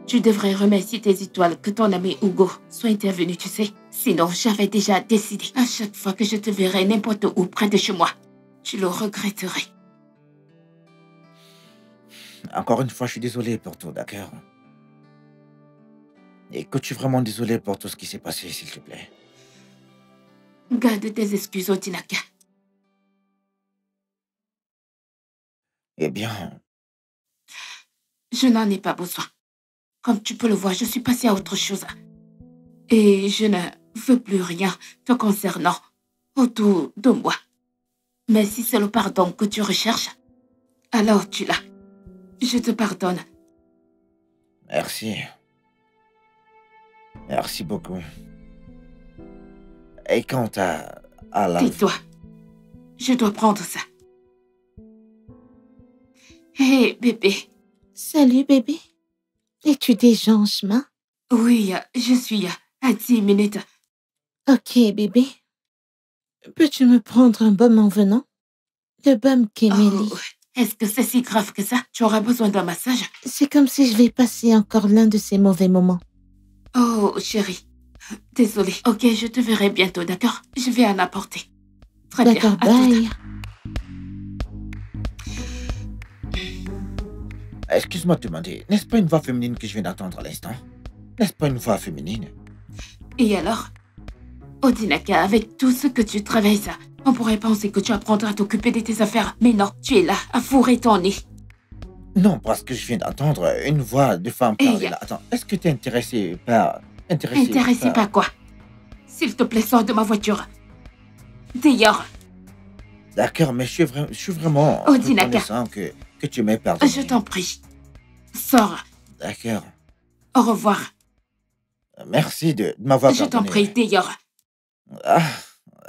[SPEAKER 2] Tu devrais remercier tes étoiles que ton ami Hugo soit intervenu, tu sais. Sinon, j'avais déjà décidé. À chaque fois que je te verrai n'importe où près de chez moi, tu le regretterais.
[SPEAKER 1] Encore une fois, je suis désolé pour tout, d'accord? Et que tu es vraiment désolé pour tout ce qui s'est passé, s'il te plaît.
[SPEAKER 2] Garde tes excuses, Odinaka.
[SPEAKER 1] Eh bien...
[SPEAKER 2] Je n'en ai pas besoin. Comme tu peux le voir, je suis passée à autre chose. Et je ne veux plus rien te concernant autour de moi. Mais si c'est le pardon que tu recherches, alors tu l'as. Je te pardonne.
[SPEAKER 1] Merci. Merci beaucoup. Et quant à la...
[SPEAKER 2] Tais-toi. Je dois prendre ça. Hé, bébé.
[SPEAKER 4] Salut, bébé. Es-tu déjà en chemin?
[SPEAKER 2] Oui, je suis à 10 minutes.
[SPEAKER 4] Ok, bébé. Peux-tu me prendre un baume en venant? Le baume Kémélie.
[SPEAKER 2] Oh, est-ce que c'est si grave que ça? Tu auras besoin d'un massage?
[SPEAKER 4] C'est comme si je vais passer encore l'un de ces mauvais moments.
[SPEAKER 2] Oh, chérie. Désolée. Ok, je te verrai bientôt, d'accord? Je vais en apporter. Très bien.
[SPEAKER 4] D'accord,
[SPEAKER 2] à tout à
[SPEAKER 4] bye.
[SPEAKER 2] l'heure.
[SPEAKER 1] Excuse-moi de te demander, n'est-ce pas une voix féminine que je viens d'entendre à l'instant? N'est-ce pas une voix féminine?
[SPEAKER 2] Et alors? Odinaka, avec tout ce que tu travailles ça, on pourrait penser que tu apprendras à t'occuper de tes affaires. Mais non, tu es là, à fourrer ton nez.
[SPEAKER 1] Non, parce que je viens d'entendre une voix de femme parler là. Attends, est-ce que tu es intéressé par...
[SPEAKER 2] Intéressé par quoi? S'il te plaît, sors de ma voiture. D'ailleurs,
[SPEAKER 1] D'accord, mais je suis vraiment
[SPEAKER 2] Odinaka.
[SPEAKER 1] reconnaissant que tu m'aies pardonné.
[SPEAKER 2] je t'en prie. Sors.
[SPEAKER 1] D'accord.
[SPEAKER 2] Au revoir.
[SPEAKER 1] Merci de m'avoir
[SPEAKER 2] Je
[SPEAKER 1] pardonné.
[SPEAKER 2] t'en prie, d'ailleurs.
[SPEAKER 1] Ah,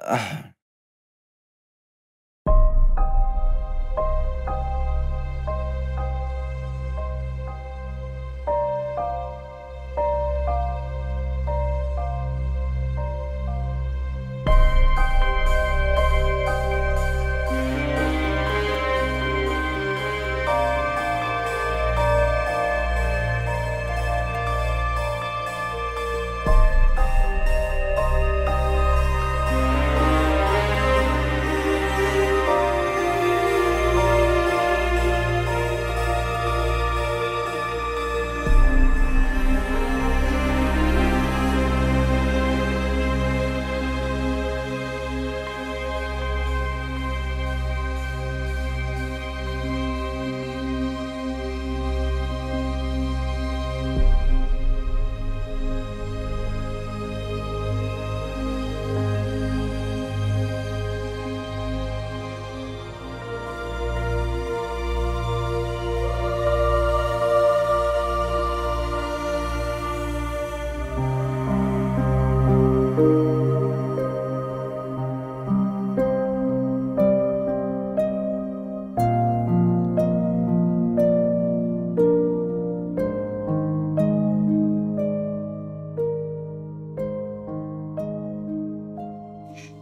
[SPEAKER 1] ah.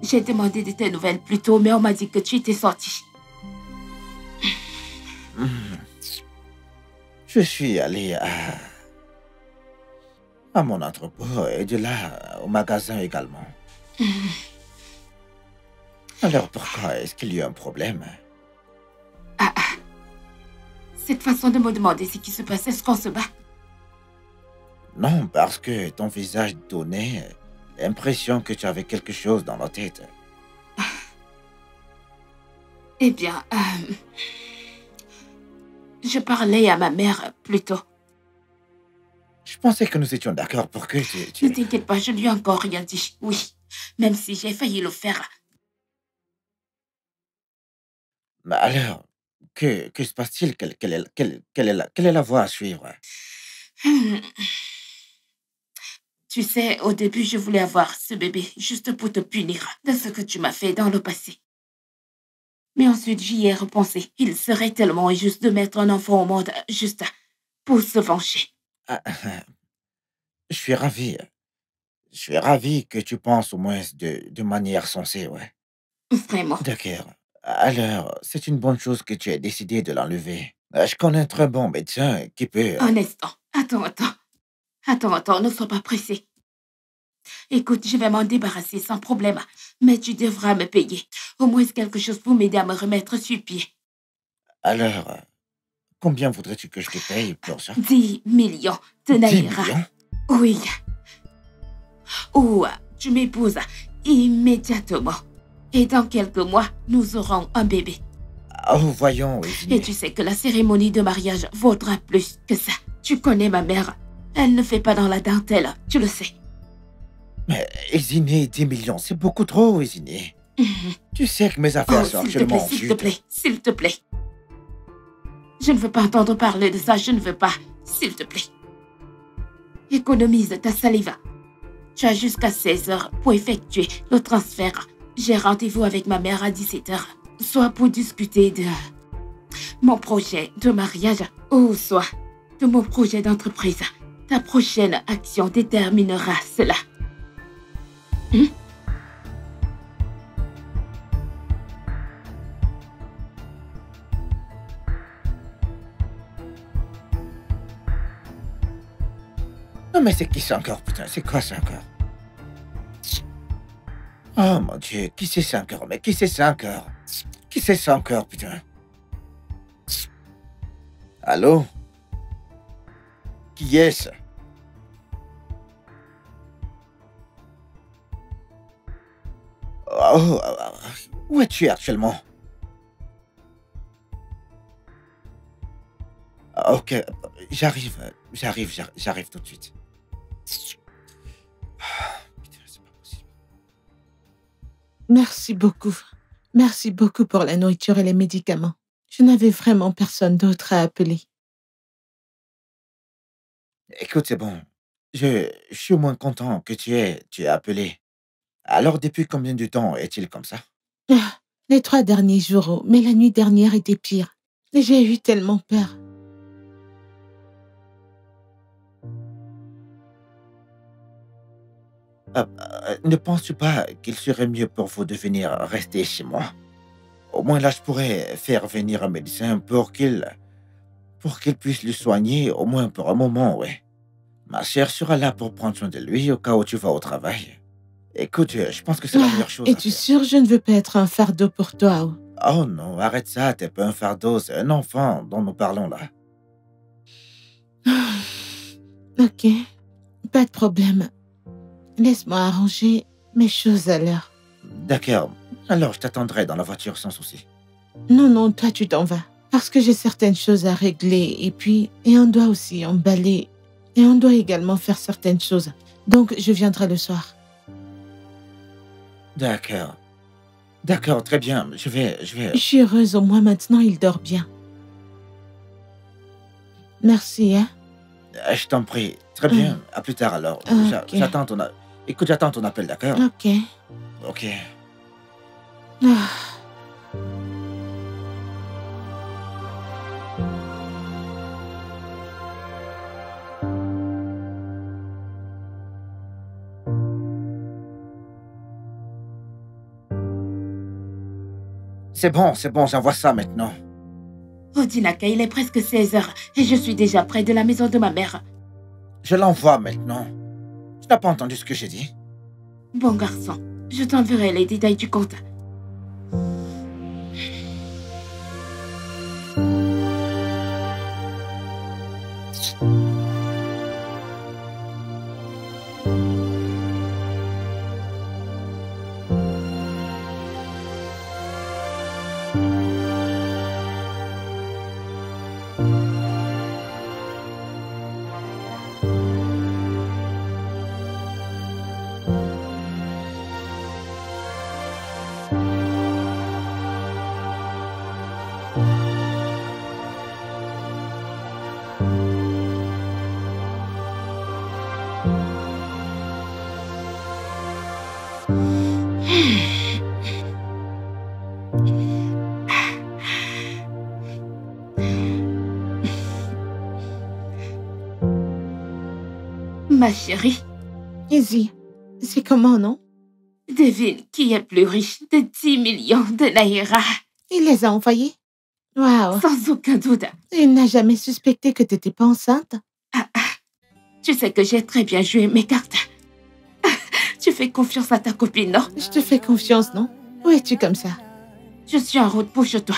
[SPEAKER 2] J'ai demandé de tes nouvelles plus tôt, mais on m'a dit que tu étais sorti.
[SPEAKER 1] Je suis allé à mon entrepôt et de là au magasin également. Alors pourquoi est-ce qu'il y a un problème?
[SPEAKER 2] Cette façon de me demander ce qui se passe, est-ce qu'on se bat?
[SPEAKER 1] Non, parce que ton visage donnait l'impression que tu avais quelque chose dans la tête.
[SPEAKER 2] Eh bien, je parlais à ma mère plus tôt.
[SPEAKER 1] Je pensais que nous étions d'accord pour que tu...
[SPEAKER 2] Ne t'inquiète pas, je ne lui ai encore rien dit. Oui, même si j'ai failli le faire.
[SPEAKER 1] Mais alors, que se passe-t-il? Quelle est la voie à suivre?
[SPEAKER 2] Hmm. Tu sais, au début, je voulais avoir ce bébé juste pour te punir de ce que tu m'as fait dans le passé. Mais ensuite, j'y ai repensé. Il serait tellement injuste de mettre un enfant au monde juste pour se venger.
[SPEAKER 1] Ah, je suis ravi. Je suis ravi que tu penses au moins de manière sensée, ouais.
[SPEAKER 2] Vraiment.
[SPEAKER 1] D'accord. Alors, c'est une bonne chose que tu aies décidé de l'enlever. Je connais un très bon médecin qui peut...
[SPEAKER 2] Un instant. Attends, ne sois pas pressé. Écoute, je vais m'en débarrasser sans problème. Mais tu devras me payer. Au moins quelque chose pour m'aider à me remettre sur pied.
[SPEAKER 1] Alors, combien voudrais-tu que je te paye pour ça?
[SPEAKER 2] 10 millions de
[SPEAKER 1] 10
[SPEAKER 2] naira.
[SPEAKER 1] millions?
[SPEAKER 2] Oui. Ou tu m'épouses immédiatement. Et dans quelques mois, nous aurons un bébé.
[SPEAKER 1] Oh, voyons,
[SPEAKER 2] Et
[SPEAKER 1] Eugénie.
[SPEAKER 2] tu sais que la cérémonie de mariage vaudra plus que ça. Tu connais ma mère. Elle ne fait pas dans la dentelle, tu le sais.
[SPEAKER 1] Mais Eugénie, 10 millions, c'est beaucoup trop, Eugénie. Tu sais que mes
[SPEAKER 2] Oh,
[SPEAKER 1] affaires sont
[SPEAKER 2] s'il te
[SPEAKER 1] actuellement
[SPEAKER 2] plaît,
[SPEAKER 1] en
[SPEAKER 2] s'il te
[SPEAKER 1] chute.
[SPEAKER 2] plaît, s'il te plaît. Je ne veux pas entendre parler de ça, je ne veux pas. S'il te plaît. Économise ta salive. Tu as jusqu'à 16 heures pour effectuer le transfert. J'ai rendez-vous avec ma mère à 17 heures. Soit pour discuter de mon projet de mariage, ou soit de mon projet d'entreprise. Ta prochaine action déterminera cela.
[SPEAKER 1] Non, mais c'est qui ça encore, putain? C'est quoi ça encore? Oh mon Dieu, qui c'est ça encore? Mais qui c'est ça encore? Qui c'est ça encore, putain? Allô? Qui est-ce? Oh, où es-tu actuellement? Ok, j'arrive tout de suite. Putain, c'est pas possible.
[SPEAKER 4] Merci beaucoup. Merci beaucoup pour la nourriture et les médicaments. Je n'avais vraiment personne d'autre à appeler.
[SPEAKER 1] Écoute, c'est bon. Je suis au moins content que tu aies appelé. Alors, depuis combien de temps est-il comme ça?
[SPEAKER 4] Ah, les 3 derniers jours, mais la nuit dernière était pire. J'ai eu tellement peur.
[SPEAKER 1] Ne penses-tu pas qu'il serait mieux pour vous de venir rester chez moi? Au moins là, je pourrais faire venir un médecin pour qu'il puisse le soigner, au moins pour un moment, ouais. Ma chère sera là pour prendre soin de lui au cas où tu vas au travail. Écoute, je pense que c'est la meilleure chose à
[SPEAKER 4] Es-tu
[SPEAKER 1] faire.
[SPEAKER 4] sûr je ne veux pas être un fardeau pour toi? Oh?
[SPEAKER 1] Oh non, arrête ça, t'es pas un fardeau, c'est un enfant dont nous parlons là.
[SPEAKER 4] Ok, pas de problème. Laisse-moi arranger mes choses à l'heure.
[SPEAKER 1] D'accord, alors je t'attendrai dans la voiture sans souci.
[SPEAKER 4] Non, toi tu t'en vas. Parce que j'ai certaines choses à régler et on doit aussi emballer. Et on doit également faire certaines choses. Donc je viendrai le soir.
[SPEAKER 1] D'accord. D'accord, très bien, je vais...
[SPEAKER 4] Je suis heureuse, au moins maintenant il dort bien. Merci, hein.
[SPEAKER 1] Je t'en prie. Très bien, à plus tard alors.
[SPEAKER 4] Ok.
[SPEAKER 1] J'attends ton... Écoute, j'attends ton appel, d'accord?
[SPEAKER 4] Ok.
[SPEAKER 1] Ok.
[SPEAKER 4] Ah.
[SPEAKER 1] C'est bon, j'envoie ça maintenant.
[SPEAKER 2] Oh, Dinaka, il est presque 16 heures et je suis déjà près de la maison de ma mère.
[SPEAKER 1] Je l'envoie maintenant. Tu n'as pas entendu ce que j'ai dit?
[SPEAKER 2] Bon garçon, je t'enverrai les détails du compte. Ma chérie,
[SPEAKER 4] Izzy, c'est comment, non?
[SPEAKER 2] devine qui est plus riche de 10 millions de naira.
[SPEAKER 4] Il les a envoyés? Waouh!
[SPEAKER 2] Sans aucun doute.
[SPEAKER 4] Il n'a jamais suspecté que t'étais pas enceinte?
[SPEAKER 2] Tu sais que j'ai très bien joué mes cartes. Tu fais confiance à ta copine, non?
[SPEAKER 4] Je te fais confiance, non? Où es-tu comme ça?
[SPEAKER 2] Je suis en route pour chez toi.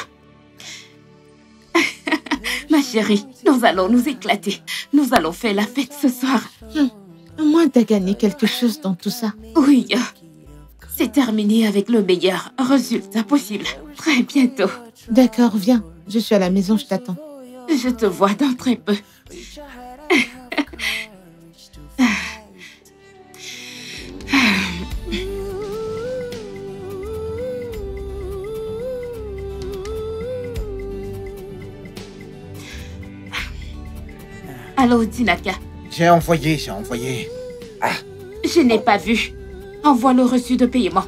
[SPEAKER 2] Ma chérie, nous allons nous éclater. Nous allons faire la fête ce soir.
[SPEAKER 4] Au moins, t'as gagné quelque chose dans tout ça.
[SPEAKER 2] Oui, c'est terminé avec le meilleur résultat possible. Très bientôt.
[SPEAKER 4] D'accord, viens. Je suis à la maison, je t'attends.
[SPEAKER 2] Je te vois dans très peu. Allô, Dinaka.
[SPEAKER 1] J'ai envoyé.
[SPEAKER 2] Je n'ai pas vu. Envoie le reçu de paiement.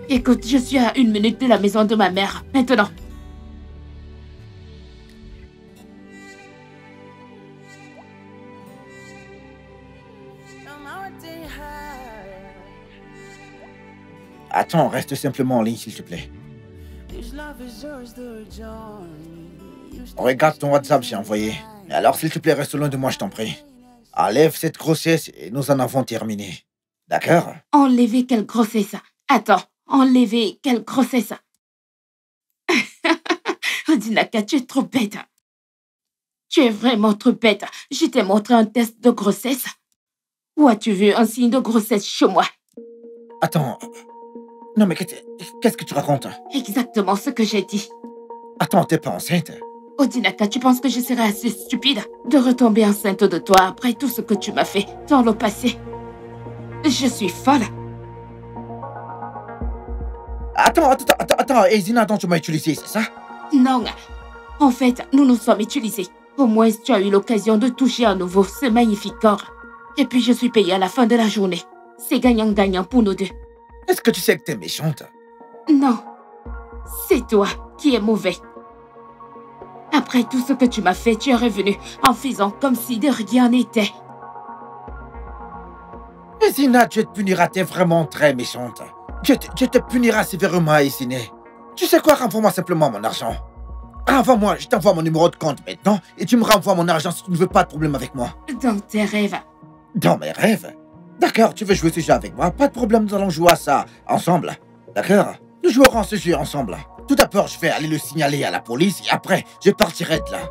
[SPEAKER 2] Écoute, je suis à 1 minute de la maison de ma mère. Maintenant.
[SPEAKER 1] Attends, reste simplement en ligne, s'il te plaît. Regarde ton WhatsApp, j'ai envoyé. Alors, s'il te plaît, reste loin de moi, je t'en prie. Enlève cette grossesse et nous en avons terminé. D'accord?
[SPEAKER 2] Enlever quelle grossesse? Attends, enlever quelle grossesse? Dinaka, tu es trop bête. Tu es vraiment trop bête. Je t'ai montré un test de grossesse. Où as-tu vu un signe de grossesse chez moi?
[SPEAKER 1] Attends. Non, mais qu'est-ce que tu racontes?
[SPEAKER 2] Exactement ce que j'ai dit.
[SPEAKER 1] Attends, t'es pas enceinte?
[SPEAKER 2] Oh, Dinaka, tu penses que je serais assez stupide de retomber enceinte de toi après tout ce que tu m'as fait dans le passé? Je suis folle.
[SPEAKER 1] Attends, Ezina, dont tu m'as utilisé, c'est ça?
[SPEAKER 2] Non. En fait, nous nous sommes utilisés. Au moins, tu as eu l'occasion de toucher à nouveau ce magnifique corps. Et puis, je suis payée à la fin de la journée. C'est gagnant-gagnant pour nous deux.
[SPEAKER 1] Est-ce que tu sais que t'es méchante?
[SPEAKER 2] Non. C'est toi qui es mauvais. Après tout ce que tu m'as fait, tu es revenu en faisant comme si de rien n'était.
[SPEAKER 1] Ezina, tu te puniras, t'es vraiment très méchante. Je te punirai sévèrement, Ezina. Tu sais quoi, renvoie-moi simplement mon argent. Renvoie-moi, je t'envoie mon numéro de compte maintenant et tu me renvoies mon argent si tu ne veux pas de problème avec moi.
[SPEAKER 2] Dans tes rêves.
[SPEAKER 1] Dans mes rêves? D'accord, tu veux jouer ce jeu avec moi? Pas de problème, nous allons jouer à ça ensemble. D'accord? Nous jouerons ce jeu ensemble. Tout d'abord, je vais aller le signaler à la police et après, je partirai de là.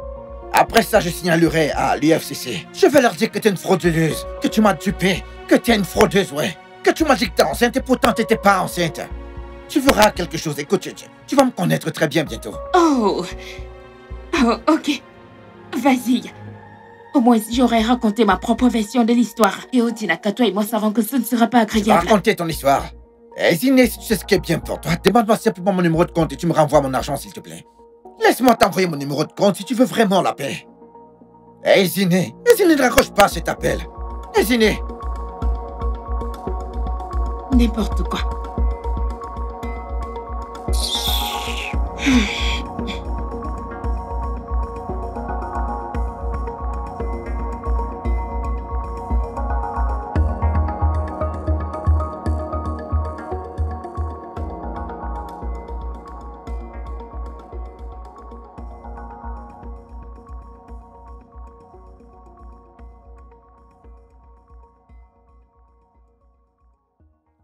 [SPEAKER 1] Après ça, je signalerai à l'UFCC. Je vais leur dire que t'es une fraudeuse, que tu m'as dupé, que t'es une fraudeuse, ouais. Que tu m'as dit que t'es enceinte et pourtant t'étais pas enceinte. Tu verras quelque chose, écoute, tu vas me connaître très bien bientôt.
[SPEAKER 2] Oh, ok. Vas-y. Au moins, j'aurais raconté ma propre version de l'histoire. Et Dinaka, toi et moi savons que ce ne sera pas
[SPEAKER 1] Tu vas
[SPEAKER 2] agréable.
[SPEAKER 1] raconter ton histoire. Ziné, si tu sais ce qui est bien pour toi, demande-moi simplement mon numéro de compte et tu me renvoies mon argent, s'il te plaît. Laisse-moi t'envoyer mon numéro de compte si tu veux vraiment la paix. Ziné, ne raccroche pas cet appel. Ziné.
[SPEAKER 2] N'importe quoi.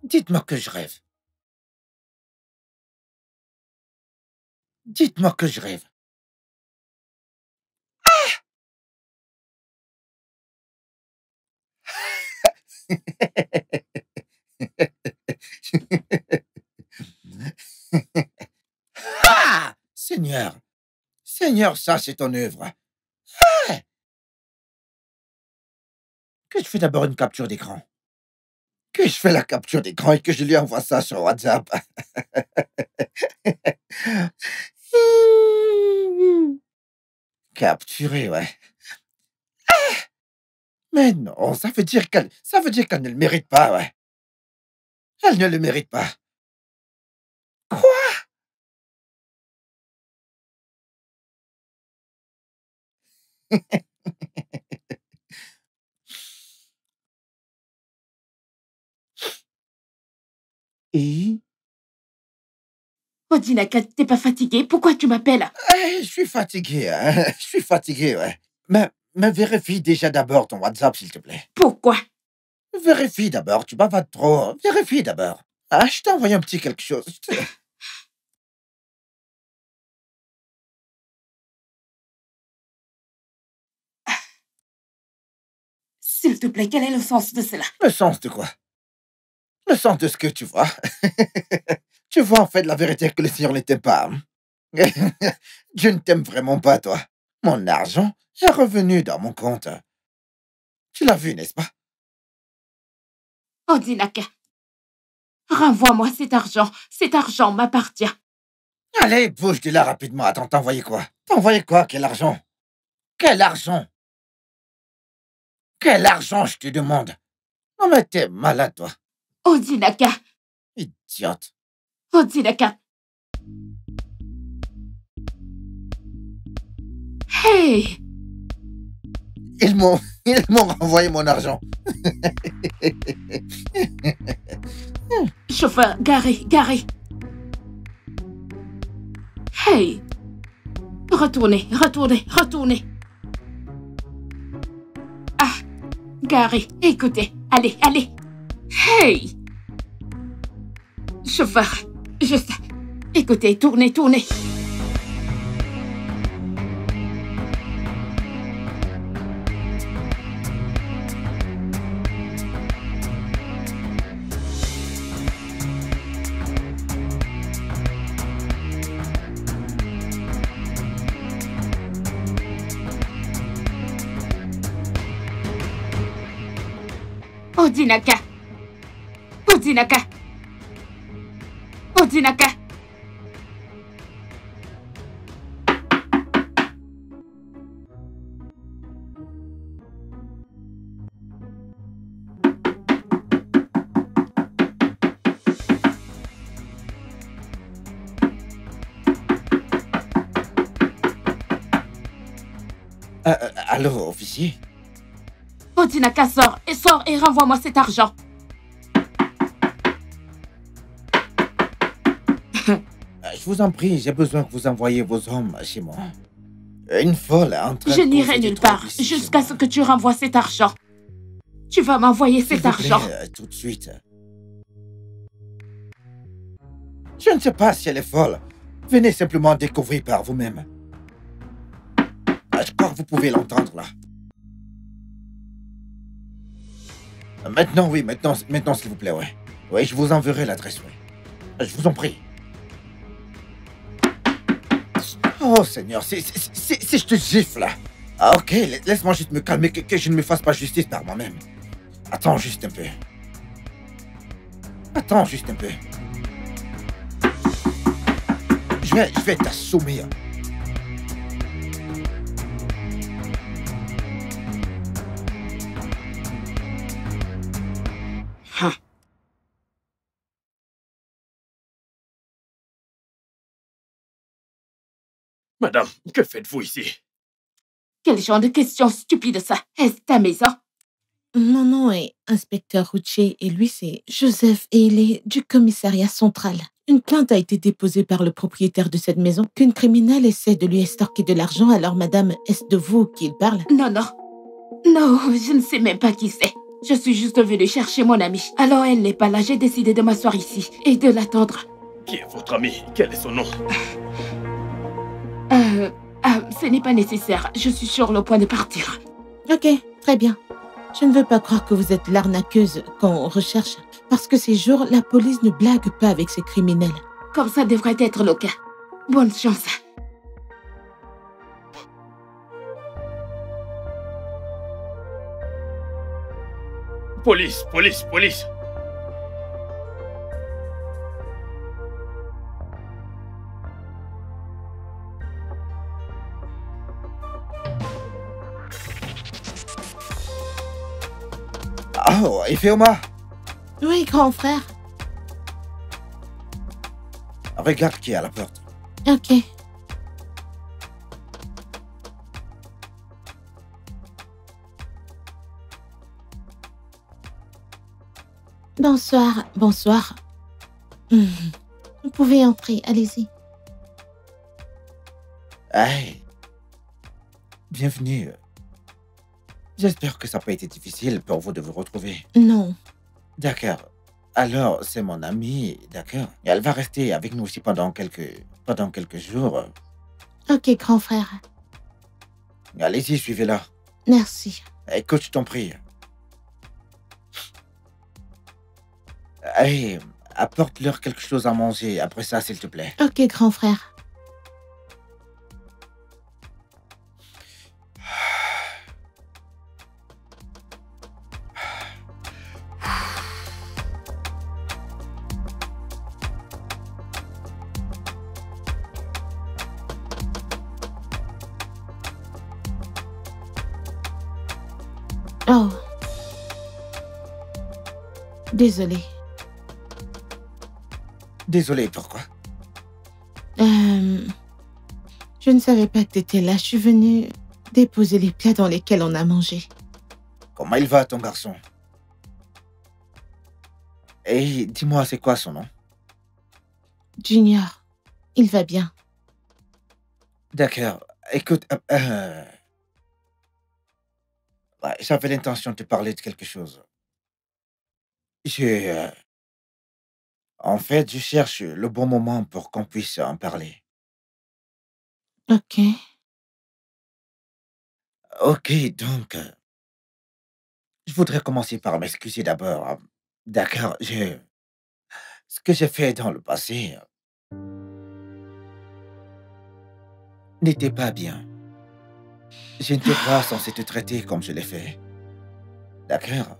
[SPEAKER 1] Dites-moi que je rêve. Dites-moi que je rêve. Ah! Seigneur, Seigneur, ça c'est ton œuvre. Ah! Que je fais d'abord une capture d'écran. Que je fais la capture d'écran et que je lui envoie ça sur WhatsApp. Capturé, ouais. Ah! Mais non, ça veut dire qu'elle ne le mérite pas, ouais. Elle ne le mérite pas. Et
[SPEAKER 2] Odinaka, t'es pas fatigué? Pourquoi tu m'appelles?
[SPEAKER 1] je suis fatigué, hein. Je suis fatigué, ouais. Mais vérifie déjà d'abord ton WhatsApp, s'il te plaît.
[SPEAKER 2] Pourquoi?
[SPEAKER 1] Vérifie d'abord, tu bavades trop. Vérifie d'abord. Ah, je t'ai envoyé un petit quelque chose.
[SPEAKER 2] S'il te plaît, quel est le sens de cela?
[SPEAKER 1] Le sens de quoi? Le sens de ce que tu vois. Tu vois en fait la vérité que le Seigneur ne t'aime pas. Je ne t'aime vraiment pas, toi. Mon argent est revenu dans mon compte. Tu l'as vu, n'est-ce pas?
[SPEAKER 2] Odinaka, renvoie-moi cet argent. Cet argent m'appartient.
[SPEAKER 1] Allez, bouge de là rapidement. Attends, t'as envoyé quoi? T'as envoyé quoi? Quel argent? Quel argent? Quel argent, je te demande? Non mais t'es malade, toi.
[SPEAKER 2] Odinaka,
[SPEAKER 1] Idiote.
[SPEAKER 2] Odinaka. Hey!
[SPEAKER 1] Ils m'ont renvoyé mon argent.
[SPEAKER 2] Chauffeur, garé, garé. Hey! Retournez, retournez, retournez. Ah! Garé, écoutez. Allez, allez. Hey! Chauffeur, juste. Écoutez, tournez, tournez. Odinaka. Odinaka. Odinaka.
[SPEAKER 1] Allô, officier?
[SPEAKER 2] Odinaka, sors et renvoie-moi cet argent.
[SPEAKER 1] Je vous en prie, j'ai besoin que vous envoyiez vos hommes chez moi. Une folle est en train
[SPEAKER 2] Je
[SPEAKER 1] de
[SPEAKER 2] n'irai
[SPEAKER 1] causer des
[SPEAKER 2] nulle
[SPEAKER 1] troubles
[SPEAKER 2] part
[SPEAKER 1] ici chez
[SPEAKER 2] jusqu'à
[SPEAKER 1] moi.
[SPEAKER 2] ce que tu renvoies cet argent. Tu vas m'envoyer
[SPEAKER 1] S'il
[SPEAKER 2] cet
[SPEAKER 1] vous plaît,
[SPEAKER 2] argent.
[SPEAKER 1] tout de suite. Je ne sais pas si elle est folle. Venez simplement découvrir par vous-même. Je crois que vous pouvez l'entendre là. Maintenant, oui, maintenant s'il vous plaît, ouais. Oui, je vous enverrai l'adresse, oui. Je vous en prie. Oh Seigneur, si je te gifle là. Ah ok, laisse-moi juste me calmer, que je ne me fasse pas justice par moi-même. Attends juste un peu. Attends juste un peu. Je vais t'assommer.
[SPEAKER 2] Hein.
[SPEAKER 3] Madame, que faites-vous ici?
[SPEAKER 2] Quel genre de question stupide ça? Est-ce ta maison?
[SPEAKER 4] Mon nom est Inspecteur Rucci et lui c'est Joseph et il est du commissariat central. Une plainte a été déposée par le propriétaire de cette maison qu'une criminelle essaie de lui extorquer de l'argent. Alors madame, est-ce de vous qu'il parle?
[SPEAKER 2] Non, non. Non, je ne sais même pas qui c'est. Je suis juste venue chercher mon amie. Alors elle n'est pas là, j'ai décidé de m'asseoir ici et de l'attendre.
[SPEAKER 3] Qui est votre ami? Quel est son nom?
[SPEAKER 2] Ce n'est pas nécessaire. Je suis sur le point de partir.
[SPEAKER 4] Ok, très bien. Je ne veux pas croire que vous êtes l'arnaqueuse qu'on recherche. Parce que ces jours, la police ne blague pas avec ces criminels.
[SPEAKER 2] Comme ça devrait être le cas. Bonne chance.
[SPEAKER 3] Police, police, police!
[SPEAKER 1] Oh, Ifeoma,
[SPEAKER 4] Oui, grand frère.
[SPEAKER 1] regarde qui est à la porte.
[SPEAKER 4] Ok. Bonsoir. Bonsoir. Vous pouvez entrer, allez-y.
[SPEAKER 1] Hey, bienvenue. J'espère que ça n'a pas été difficile pour vous de vous retrouver.
[SPEAKER 4] Non.
[SPEAKER 1] D'accord. Alors, c'est mon amie, d'accord? Et elle va rester avec nous aussi pendant quelques jours.
[SPEAKER 4] Ok, grand frère.
[SPEAKER 1] Allez-y, suivez-la.
[SPEAKER 4] Merci.
[SPEAKER 1] Écoute, je t'en prie. Hey, apporte-leur quelque chose à manger après ça, s'il te plaît.
[SPEAKER 4] Ok, grand frère. Oh. Désolée.
[SPEAKER 1] Désolé, pourquoi?
[SPEAKER 4] Je ne savais pas que tu étais là. Je suis venue déposer les plats dans lesquels on a mangé.
[SPEAKER 1] Comment il va, ton garçon? Et dis-moi, c'est quoi son nom?
[SPEAKER 4] Junior, il va bien.
[SPEAKER 1] D'accord. Écoute, ouais, j'avais l'intention de te parler de quelque chose. En fait, je cherche le bon moment pour qu'on puisse en parler.
[SPEAKER 4] Ok.
[SPEAKER 1] Ok, donc, je voudrais commencer par m'excuser d'abord. D'accord, ce que j'ai fait dans le passé n'était pas bien. Je n'étais pas censé te traiter comme je l'ai fait. D'accord?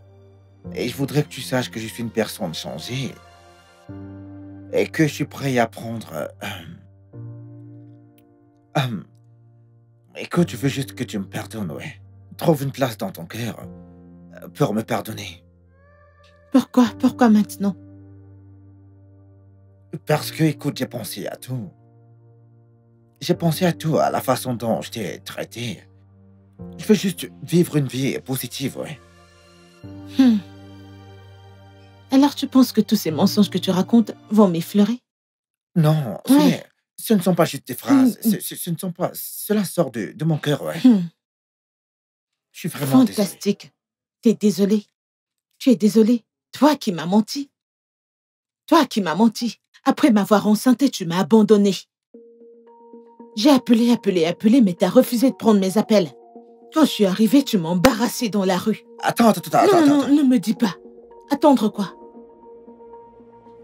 [SPEAKER 1] Et je voudrais que tu saches que je suis une personne changée et que je suis prêt à prendre... écoute, je veux juste que tu me pardonnes, ouais. Trouve une place dans ton cœur pour me pardonner.
[SPEAKER 4] Pourquoi maintenant?
[SPEAKER 1] Parce que, écoute, j'ai pensé à tout. J'ai pensé à tout, à la façon dont je t'ai traité. Je veux juste vivre une vie positive, ouais.
[SPEAKER 4] Alors tu penses que tous ces mensonges que tu racontes vont m'effleurer?
[SPEAKER 1] Non,
[SPEAKER 4] Ouais.
[SPEAKER 1] ce ne sont pas juste des phrases. Ce ne sont pas... Cela sort de mon cœur, ouais. Je suis vraiment désolé.
[SPEAKER 4] Fantastique. T'es désolé. Tu es désolé. Toi qui m'as menti. Toi qui m'as menti. Après m'avoir enceinte, tu m'as abandonné. J'ai appelé, mais t'as refusé de prendre mes appels. Quand je suis arrivée, tu m'as embarrassée dans la rue.
[SPEAKER 1] Attends.
[SPEAKER 4] Non, ne me dis pas. Attendre quoi?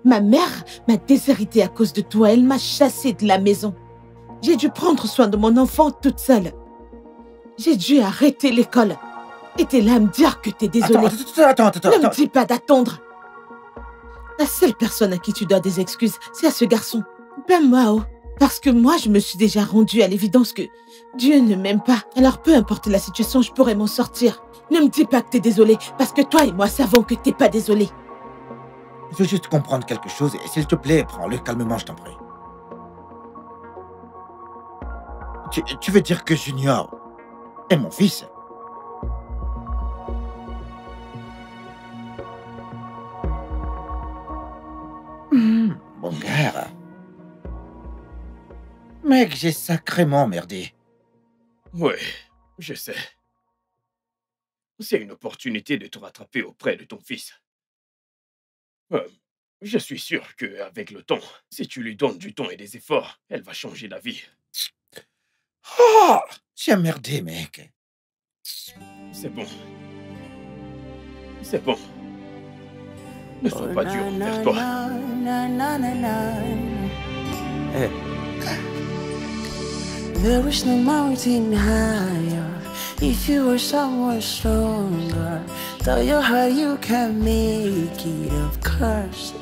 [SPEAKER 4] Ma mère m'a déshéritée à cause de toi. Elle m'a chassée de la maison. J'ai dû prendre soin de mon enfant toute seule. J'ai dû arrêter l'école. Et t'es là à me dire que t'es désolée.
[SPEAKER 1] Attends.
[SPEAKER 4] Ne me dis pas d'attendre. La seule personne à qui tu dois des excuses, c'est à ce garçon. Ben Mao. Parce que moi, je me suis déjà rendue à l'évidence que Dieu ne m'aime pas. Alors peu importe la situation, je pourrais m'en sortir. Ne me dis pas que t'es désolée, parce que toi et moi savons que t'es pas désolée.
[SPEAKER 1] Je veux juste comprendre quelque chose et s'il te plaît, prends-le calmement, je t'en prie. Tu veux dire que Junior est mon fils? Mon gars. Mec, j'ai sacrément merdé.
[SPEAKER 3] Ouais, je sais. C'est une opportunité de te rattraper auprès de ton fils. Je suis sûr qu'avec le temps, si tu lui donnes du temps et des efforts, elle va changer d'avis.
[SPEAKER 1] Oh, j'ai merdé, mec.
[SPEAKER 3] C'est bon. C'est bon. Ne sois pas dur envers toi.
[SPEAKER 5] There is no mountain higher if you were somewhere stronger. Tell your heart you can make it, of course.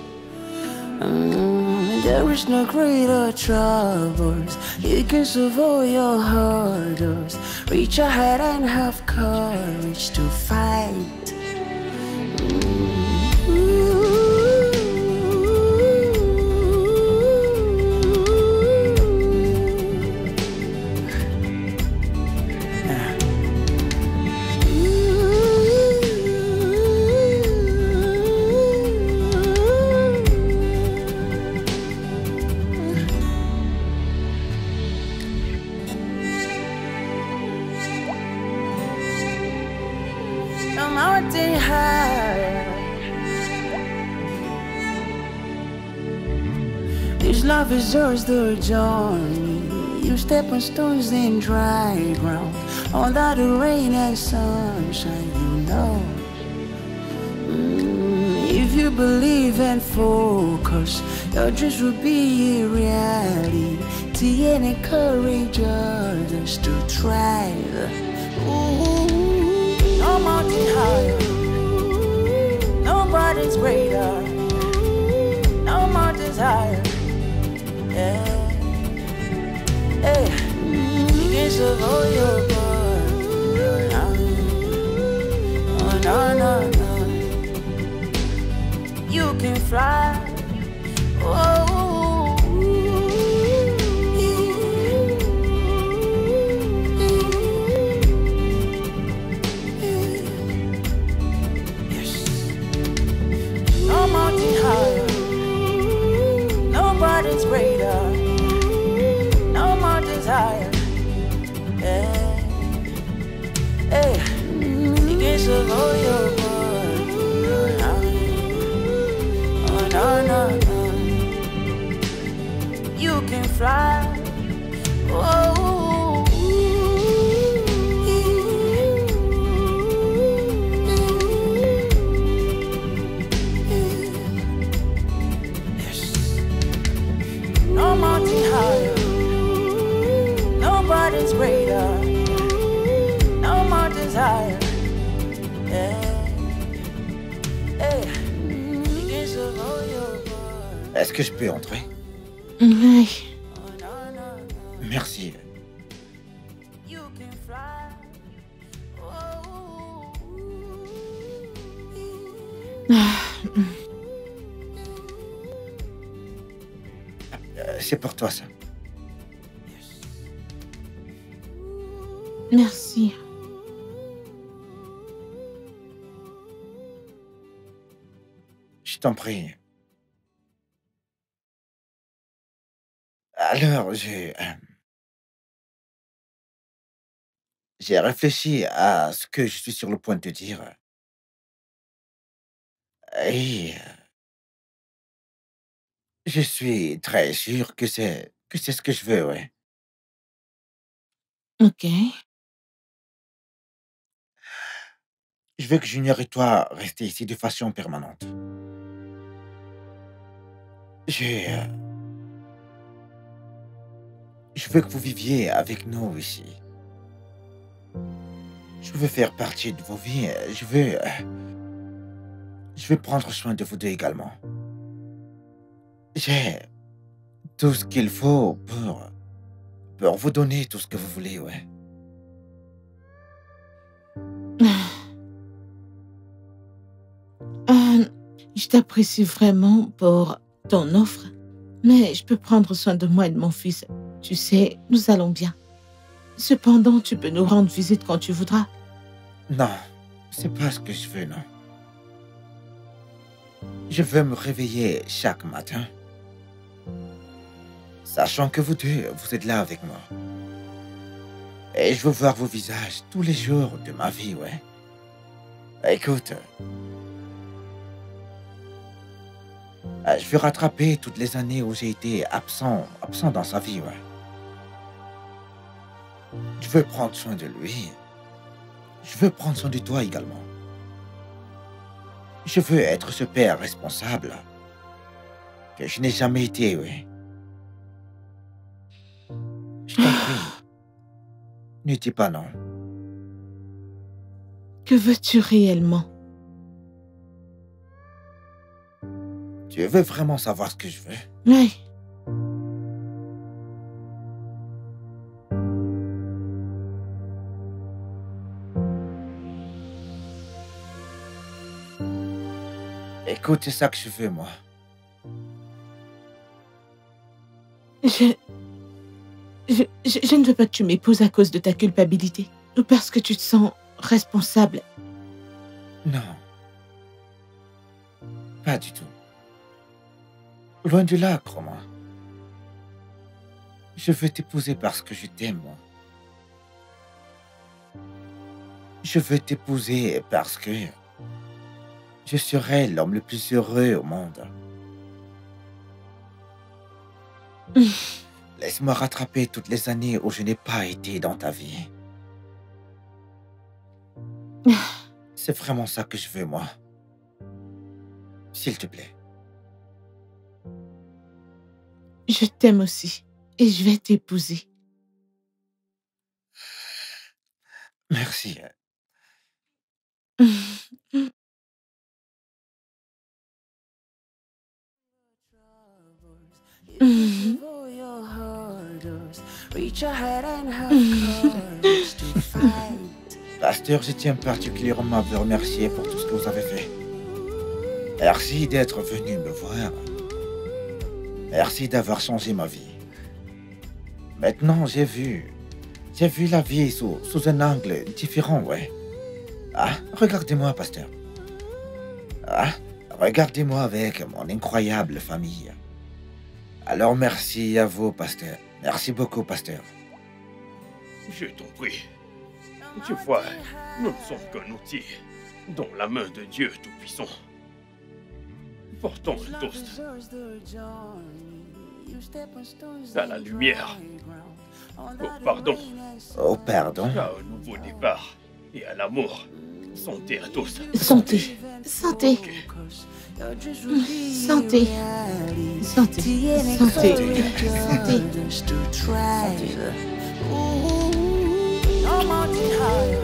[SPEAKER 5] There is no greater troubles. You can solve all your hurdles. Reach ahead and have courage to fight. This love is yours to journey. You step on stones and dry ground. Under the rain and sunshine, you know. If you believe and focus, your dreams will be a reality. And encourage others to try. Ooh, no mountain higher, nobody's greater. No mountains higher. Yeah. Hey, you can serve all your God. Oh, no, no, no. You can fly. Oh, yes. No mountain higher. Nobody's greater. No mountains higher. Yeah. Hey, you can serve all your God. No, no, no. You can fly. Oh, yes. No mountain higher. Nobody's greater. No mountains higher. Yeah. Hey.
[SPEAKER 1] Est-ce que je peux entrer?
[SPEAKER 4] Oui.
[SPEAKER 1] Merci. C'est pour toi, ça.
[SPEAKER 4] Merci.
[SPEAKER 1] Je t'en prie. Alors, j'ai réfléchi à ce que je suis sur le point de te dire. Et je suis très sûr que c'est ce que je veux, ouais.
[SPEAKER 4] Ok.
[SPEAKER 1] Je veux que Junior et toi restiez ici de façon permanente. Je veux que vous viviez avec nous ici. Je veux faire partie de vos vies. Je veux prendre soin de vous deux également. J'ai tout ce qu'il faut pour vous donner tout ce que vous voulez, ouais.
[SPEAKER 4] Je t'apprécie vraiment pour ton offre, mais je peux prendre soin de moi et de mon fils. Tu sais, nous allons bien. Cependant, tu peux nous rendre visite quand tu voudras.
[SPEAKER 1] Non, c'est pas ce que je veux, non. Je veux me réveiller chaque matin, sachant que vous deux, vous êtes là avec moi. Et je veux voir vos visages tous les jours de ma vie, ouais. Écoute, je veux rattraper toutes les années où j'ai été absent dans sa vie, ouais. Je veux prendre soin de lui. Je veux prendre soin de toi également. Je veux être ce père responsable que je n'ai jamais été, oui. Je t'en prie. Ne dis pas non.
[SPEAKER 4] Que veux-tu réellement?
[SPEAKER 1] Tu veux vraiment savoir ce que je veux?
[SPEAKER 4] Oui.
[SPEAKER 1] Écoute, c'est ça que je veux, moi.
[SPEAKER 4] Je ne veux pas que tu m'épouses à cause de ta culpabilité ou parce que tu te sens responsable.
[SPEAKER 1] Non. Pas du tout. Loin de là, crois-moi. Je veux t'épouser parce que je t'aime, moi. Je veux t'épouser parce que je serai l'homme le plus heureux au monde. Laisse-moi rattraper toutes les années où je n'ai pas été dans ta vie. C'est vraiment ça que je veux, moi. S'il te plaît.
[SPEAKER 4] Je t'aime aussi et je vais t'épouser.
[SPEAKER 1] Merci.
[SPEAKER 5] For your hurdles, reach ahead and have courage to fight.
[SPEAKER 1] Pasteur, je tiens particulièrement à vous remercier pour tout ce que vous avez fait. Merci d'être venu me voir. Merci d'avoir changé ma vie. Maintenant, j'ai vu la vie sous un angle différent, ouais. Ah, regardez-moi, pasteur. Ah, regardez-moi avec mon incroyable famille. Alors merci à vous, pasteur. Merci beaucoup, pasteur.
[SPEAKER 3] Je t'en prie. Tu vois, nous ne sommes qu'un outil dans la main de Dieu Tout-Puissant. Portons un toast à la lumière, au pardon,
[SPEAKER 1] Oh, pardon.
[SPEAKER 3] à un nouveau départ et à l'amour. Santé à tous.
[SPEAKER 4] Santé. Santé. Santé. Santé. Santé. Santé.
[SPEAKER 5] No mountain higher,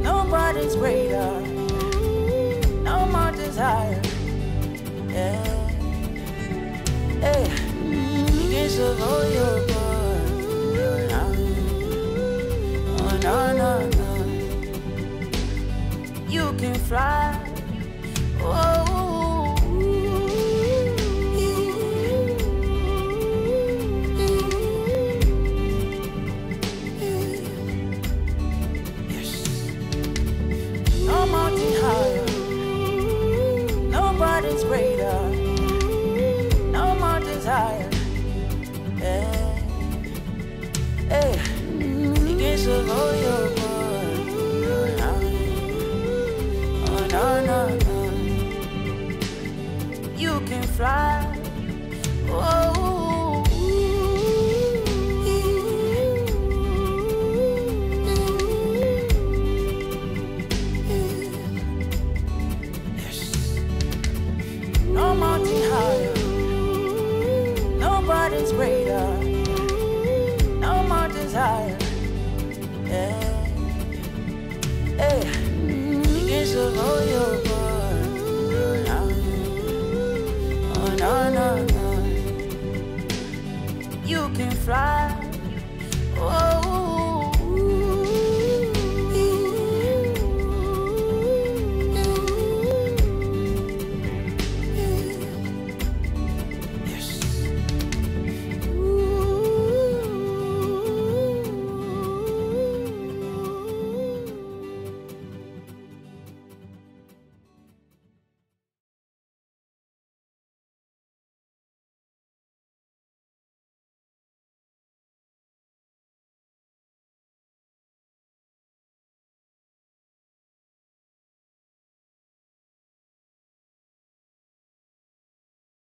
[SPEAKER 5] nobody's greater. No mountains higher. Yeah. Hey, you can survive your burden. Oh, no, no, no. You can fly. Oh. No mountain higher, nobody's greater. No mountains higher. Yeah. Hey, you can survive your burden. Oh, no, no, no. You can fly. Oh. No mountain higher, nobody's greater. No mountains higher. Yeah. Hey, you can survive